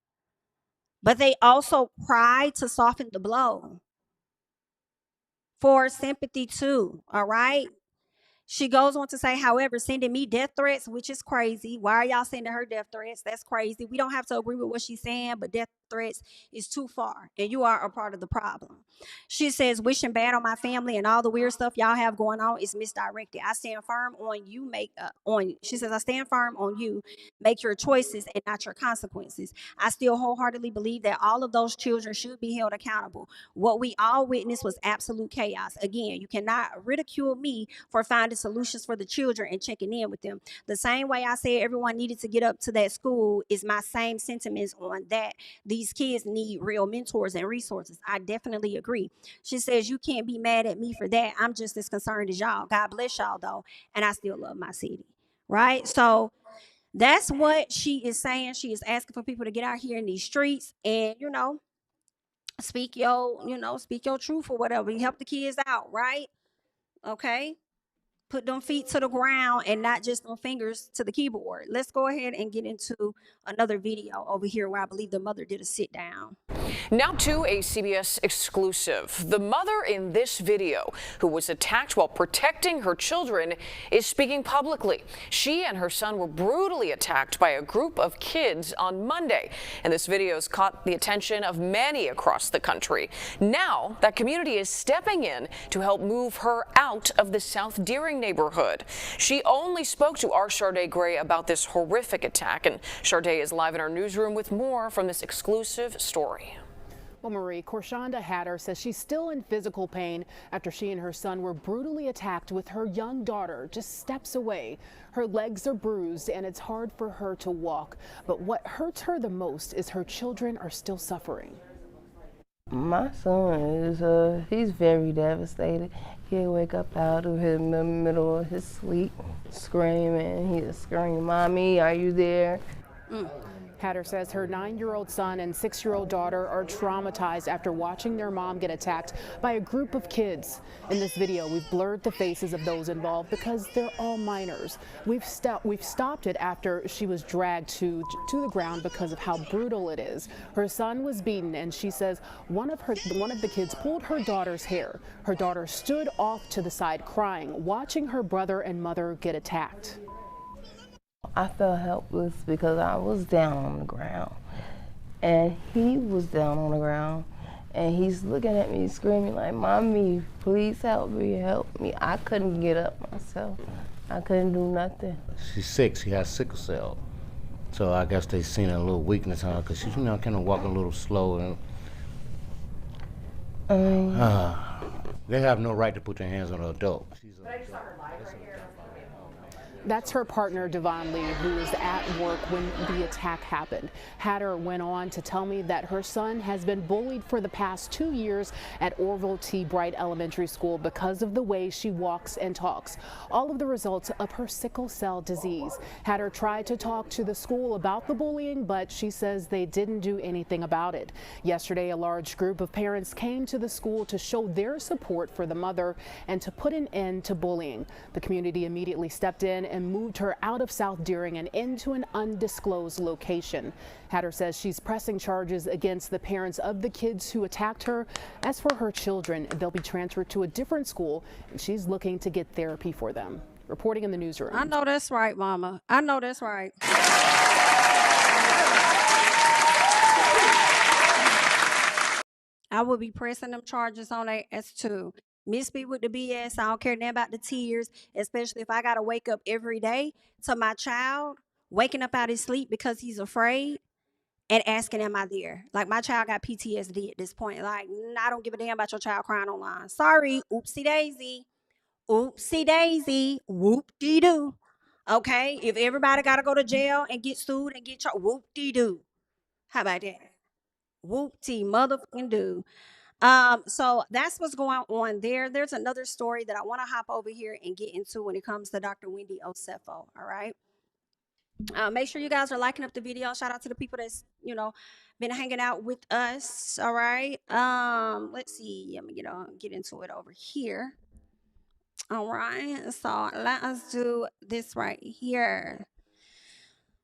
but they also cry to soften the blow. For sympathy too, all right? She goes on to say, however, sending me death threats, which is crazy. Why are y'all sending her death threats? That's crazy. We don't have to agree with what she's saying, but death threats is too far, and you are a part of the problem. She says, wishing bad on my family and all the weird stuff y'all have going on is misdirected. I stand firm on you. She says, I stand firm on you. Make your choices and not your consequences. I still wholeheartedly believe that all of those children should be held accountable. What we all witnessed was absolute chaos. Again, you cannot ridicule me for finding solutions for the children and checking in with them. The same way I said everyone needed to get up to that school is my same sentiments on that. These kids need real mentors and resources. I definitely agree. She says, you can't be mad at me for that. I'm just as concerned as y'all. God bless y'all though. And I still love my city. Right? So that's what she is saying. She is asking for people to get out here in these streets and, speak your truth or whatever. You help the kids out, right? Okay? Put them feet to the ground and not just them fingers to the keyboard. Let's go ahead and get into another video over here where I believe the mother did a sit down. Now to a CBS exclusive. The mother in this video, who was attacked while protecting her children, is speaking publicly. She and her son were brutally attacked by a group of kids on Monday, and this video has caught the attention of many across the country. Now that community is stepping in to help move her out of the South Deering neighborhood. She only spoke to our Sharday Gray about this horrific attack, and Sharday is live in our newsroom with more from this exclusive story. Well, Marie, Korshonda Hatter says she's still in physical pain after she and her son were brutally attacked with her young daughter just steps away. Her legs are bruised and it's hard for her to walk. But what hurts her the most is her children are still suffering. My son is, he's very devastated. He'll wake up out of him in the middle of his sleep, screaming. He'll scream, "Mommy, are you there?" Hatter says her 9-year-old son and 6-year-old daughter are traumatized after watching their mom get attacked by a group of kids. In this video, we've blurred the faces of those involved because they're all minors. We've stopped it after she was dragged to the ground because of how brutal it is. Her son was beaten, and she says one of the kids pulled her daughter's hair. Her daughter stood off to the side crying, watching her brother and mother get attacked. I felt helpless because I was down on the ground and he was down on the ground and he's looking at me screaming like, "Mommy, please help me, help me." I couldn't get up myself. I couldn't do nothing. She's sick. She has sickle cell. So I guess they seen a little weakness on her because she's, kind of walking a little slow. And they have no right to put their hands on an adult. That's her partner, Devon Lee, who was at work when the attack happened. Hatter went on to tell me that her son has been bullied for the past 2 years at Orville T. Bright Elementary School because of the way she walks and talks, all of the results of her sickle cell disease. Hatter tried to talk to the school about the bullying, but she says they didn't do anything about it. Yesterday, a large group of parents came to the school to show their support for the mother and to put an end to bullying. The community immediately stepped in and moved her out of South Deering and into an undisclosed location. Hatter says she's pressing charges against the parents of the kids who attacked her. As for her children, they'll be transferred to a different school, and she's looking to get therapy for them. Reporting in the newsroom. I know that's right, Mama. I know that's right. I will be pressing them charges on their ass too. Miss me with the BS. I don't care nothing about the tears, especially if I got to wake up every day to my child waking up out of his sleep because he's afraid and asking, am I there? Like, my child got PTSD at this point. Like, I don't give a damn about your child crying online. Sorry. Oopsie daisy. Oopsie daisy. Whoop-dee-doo. Okay? If everybody got to go to jail and get sued and get charged, whoop-dee-doo. How about that? Whoop-dee motherfucking do. So that's what's going on there. There's another story that I want to hop over here and get into when it comes to Dr. Wendy Osefo. All right. Make sure you guys are liking up the video. Shout out to the people that's, been hanging out with us. All right. Let's see. I'm gonna get into it over here. All right. So let us do this right here.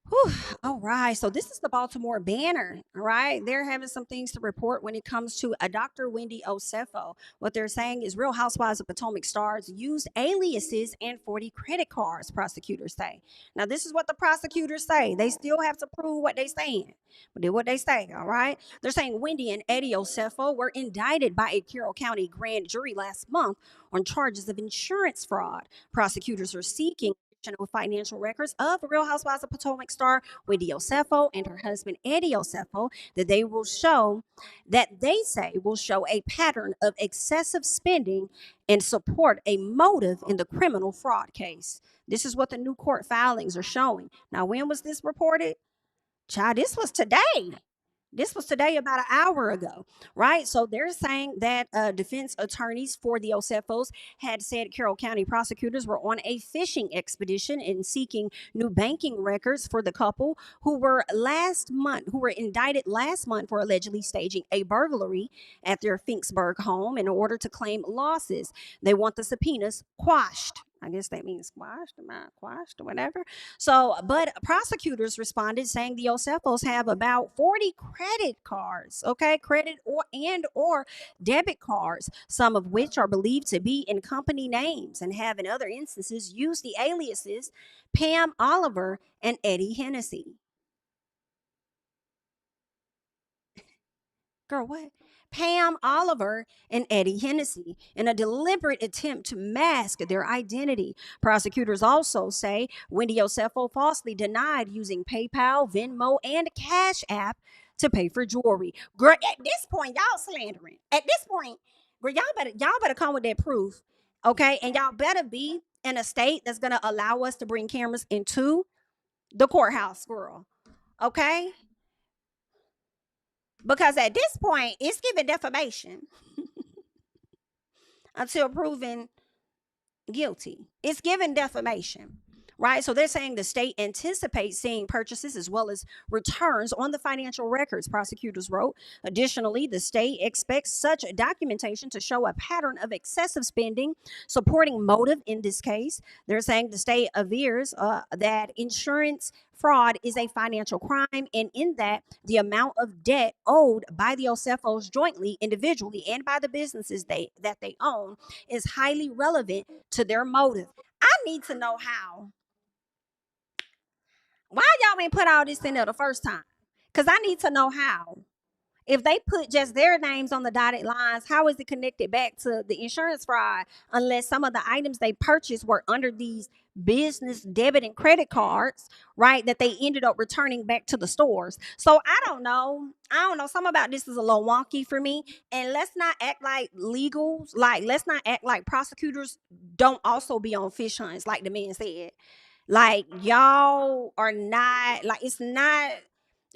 Whew. All right, so this is the Baltimore Banner. All right, they're having some things to report when it comes to a Dr. Wendy Osefo. What they're saying is Real Housewives of Potomac stars used aliases and 40 credit cards, prosecutors say. Now, this is what the prosecutors say. They still have to prove what they're saying, but do what they say, all right? They're saying Wendy and Eddie Osefo were indicted by a Carroll County grand jury last month on charges of insurance fraud. Prosecutors are seeking financial records of Real Housewives of Potomac star Wendy Osefo and her husband Eddie Osefo that they say will show a pattern of excessive spending and support a motive in the criminal fraud case. This is what the new court filings are showing. Now, when was this reported? Child, this was today. This was today, about an hour ago, right? So they're saying that defense attorneys for the Osefos had said Carroll County prosecutors were on a fishing expedition in seeking new banking records for the couple who were indicted last month for allegedly staging a burglary at their Finksburg home in order to claim losses. They want the subpoenas quashed. I guess that means squashed, not quashed, or whatever. So, but prosecutors responded saying the Osefos have about 40 credit cards, okay, credit or debit cards, some of which are believed to be in company names and have in other instances used the aliases Pam Oliver and Eddie Hennessy. Girl, what? Pam Oliver and Eddie Hennessy in a deliberate attempt to mask their identity. Prosecutors also say Wendy Osefo falsely denied using PayPal, Venmo, and Cash App to pay for jewelry. Girl, at this point, y'all slandering. At this point, girl, y'all better come with that proof, okay? And y'all better be in a state that's gonna allow us to bring cameras into the courthouse, girl. Okay? Because at this point, it's giving defamation until proven guilty. It's given defamation, right? So they're saying the state anticipates seeing purchases as well as returns on the financial records, prosecutors wrote. Additionally, the state expects such documentation to show a pattern of excessive spending, supporting motive in this case. They're saying the state avers that insurance fraud is a financial crime, and in that the amount of debt owed by the Osefos jointly, individually, and by the businesses that they own is highly relevant to their motive. I need to know how. Why y'all ain't put all this in there the first time? Because I need to know how. If they put just their names on the dotted lines, how is it connected back to the insurance fraud unless some of the items they purchased were under these business debit and credit cards, right, that they ended up returning back to the stores? So I don't know. Something about this is a little wonky for me. And let's not act like legals, like let's not act like prosecutors don't also be on fish hunts, like the man said. Like, y'all are not, like, it's not,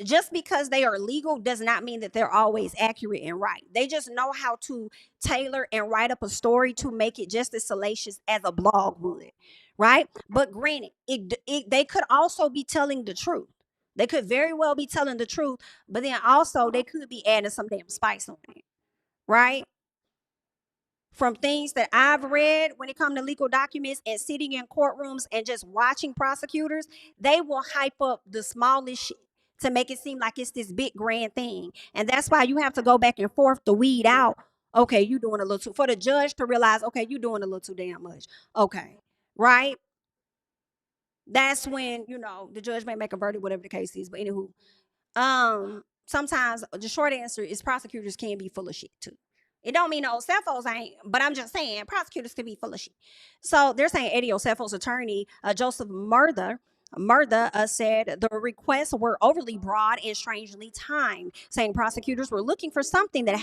just because they are legal does not mean that they're always accurate and right. They just know how to tailor and write up a story to make it just as salacious as a blog would, right? But granted, they could also be telling the truth. They could very well be telling the truth, but then also they could be adding some damn spice on it, right? From things that I've read when it comes to legal documents and sitting in courtrooms and just watching prosecutors, they will hype up the smallest shit to make it seem like it's this big grand thing. And that's why you have to go back and forth to weed out, okay, you doing a little too, for the judge to realize, okay, you doing a little too damn much. Okay, right? That's when, the judge may make a verdict, whatever the case is. But anywho, sometimes the short answer is prosecutors can be full of shit too. It don't mean the Osefos ain't, but I'm just saying prosecutors can be full of shit. So they're saying Eddie Osefos' attorney, Joseph Murtha, said the requests were overly broad and strangely timed, saying prosecutors were looking for something that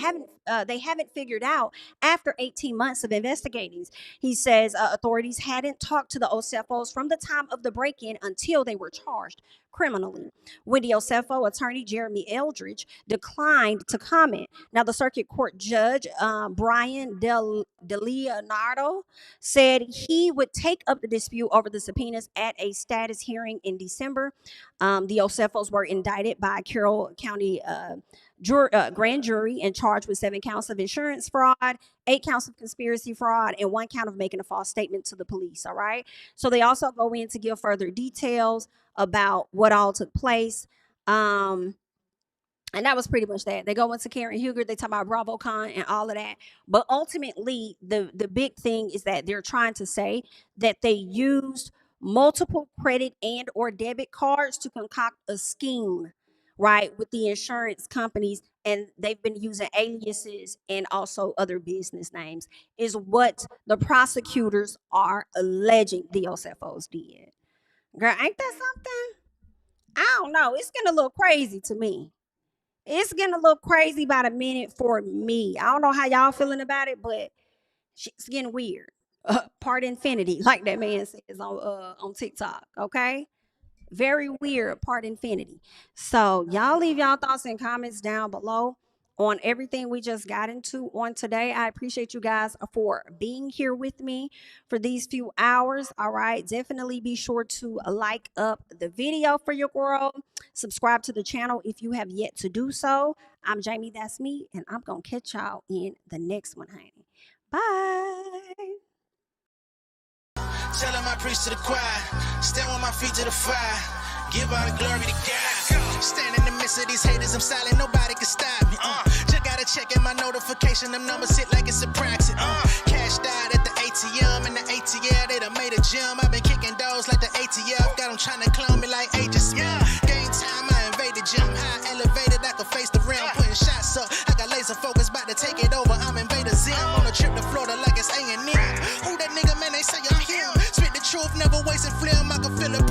they haven't figured out after 18 months of investigating. He says authorities hadn't talked to the Osefos from the time of the break-in until they were charged criminally. Wendy Osefo attorney Jeremy Eldridge declined to comment. Now, the circuit court judge, Brian DeLeonardo, said he would take up the dispute over the subpoenas at a status hearing in December. The Osefos were indicted by Carroll County grand jury and charged with 7 counts of insurance fraud, 8 counts of conspiracy fraud, and 1 count of making a false statement to the police. All right. So they also go in to give further details about what all took place. And that was pretty much that. They go into Karen Huger, they talk about BravoCon and all of that. But ultimately, the big thing is that they're trying to say that they used multiple credit and or debit cards to concoct a scheme, right, with the insurance companies. And they've been using aliases and also other business names, is what the prosecutors are alleging the Osefos did. Girl, ain't that something? I don't know. It's getting a little crazy to me. It's getting a little crazy by the minute for me. I don't know how y'all feeling about it, but it's getting weird. Part infinity, like that man says on TikTok. Okay, very weird. Part infinity. So y'all leave y'all thoughts and comments down below on everything we just got into on today. I appreciate you guys for being here with me for these few hours. All right, definitely be sure to like up the video for your girl. Subscribe to the channel if you have yet to do so. I'm JamiThatsMe, and I'm gonna catch y'all in the next one, honey. Bye. Tell him I preach to the choir. Stand with my feet to the fire. Give all the glory to God. Stand in the midst of these haters, I'm silent, nobody can stop me. Just gotta check in my notification, them numbers hit like it's a proxy. Cashed out at the ATM, and the ATL, they done made a gym. I've been kicking doors like the ATF, got them trying to clone me like Agent Smith. Game time, I invaded gym, high elevated, I can face the rim. Putting shots up, I got laser focus, about to take it over, I'm Invader Zim. On a trip to Florida like it's A&M. Who that nigga, man, they say I'm him. Spit the truth, never wasting film, I can feel it.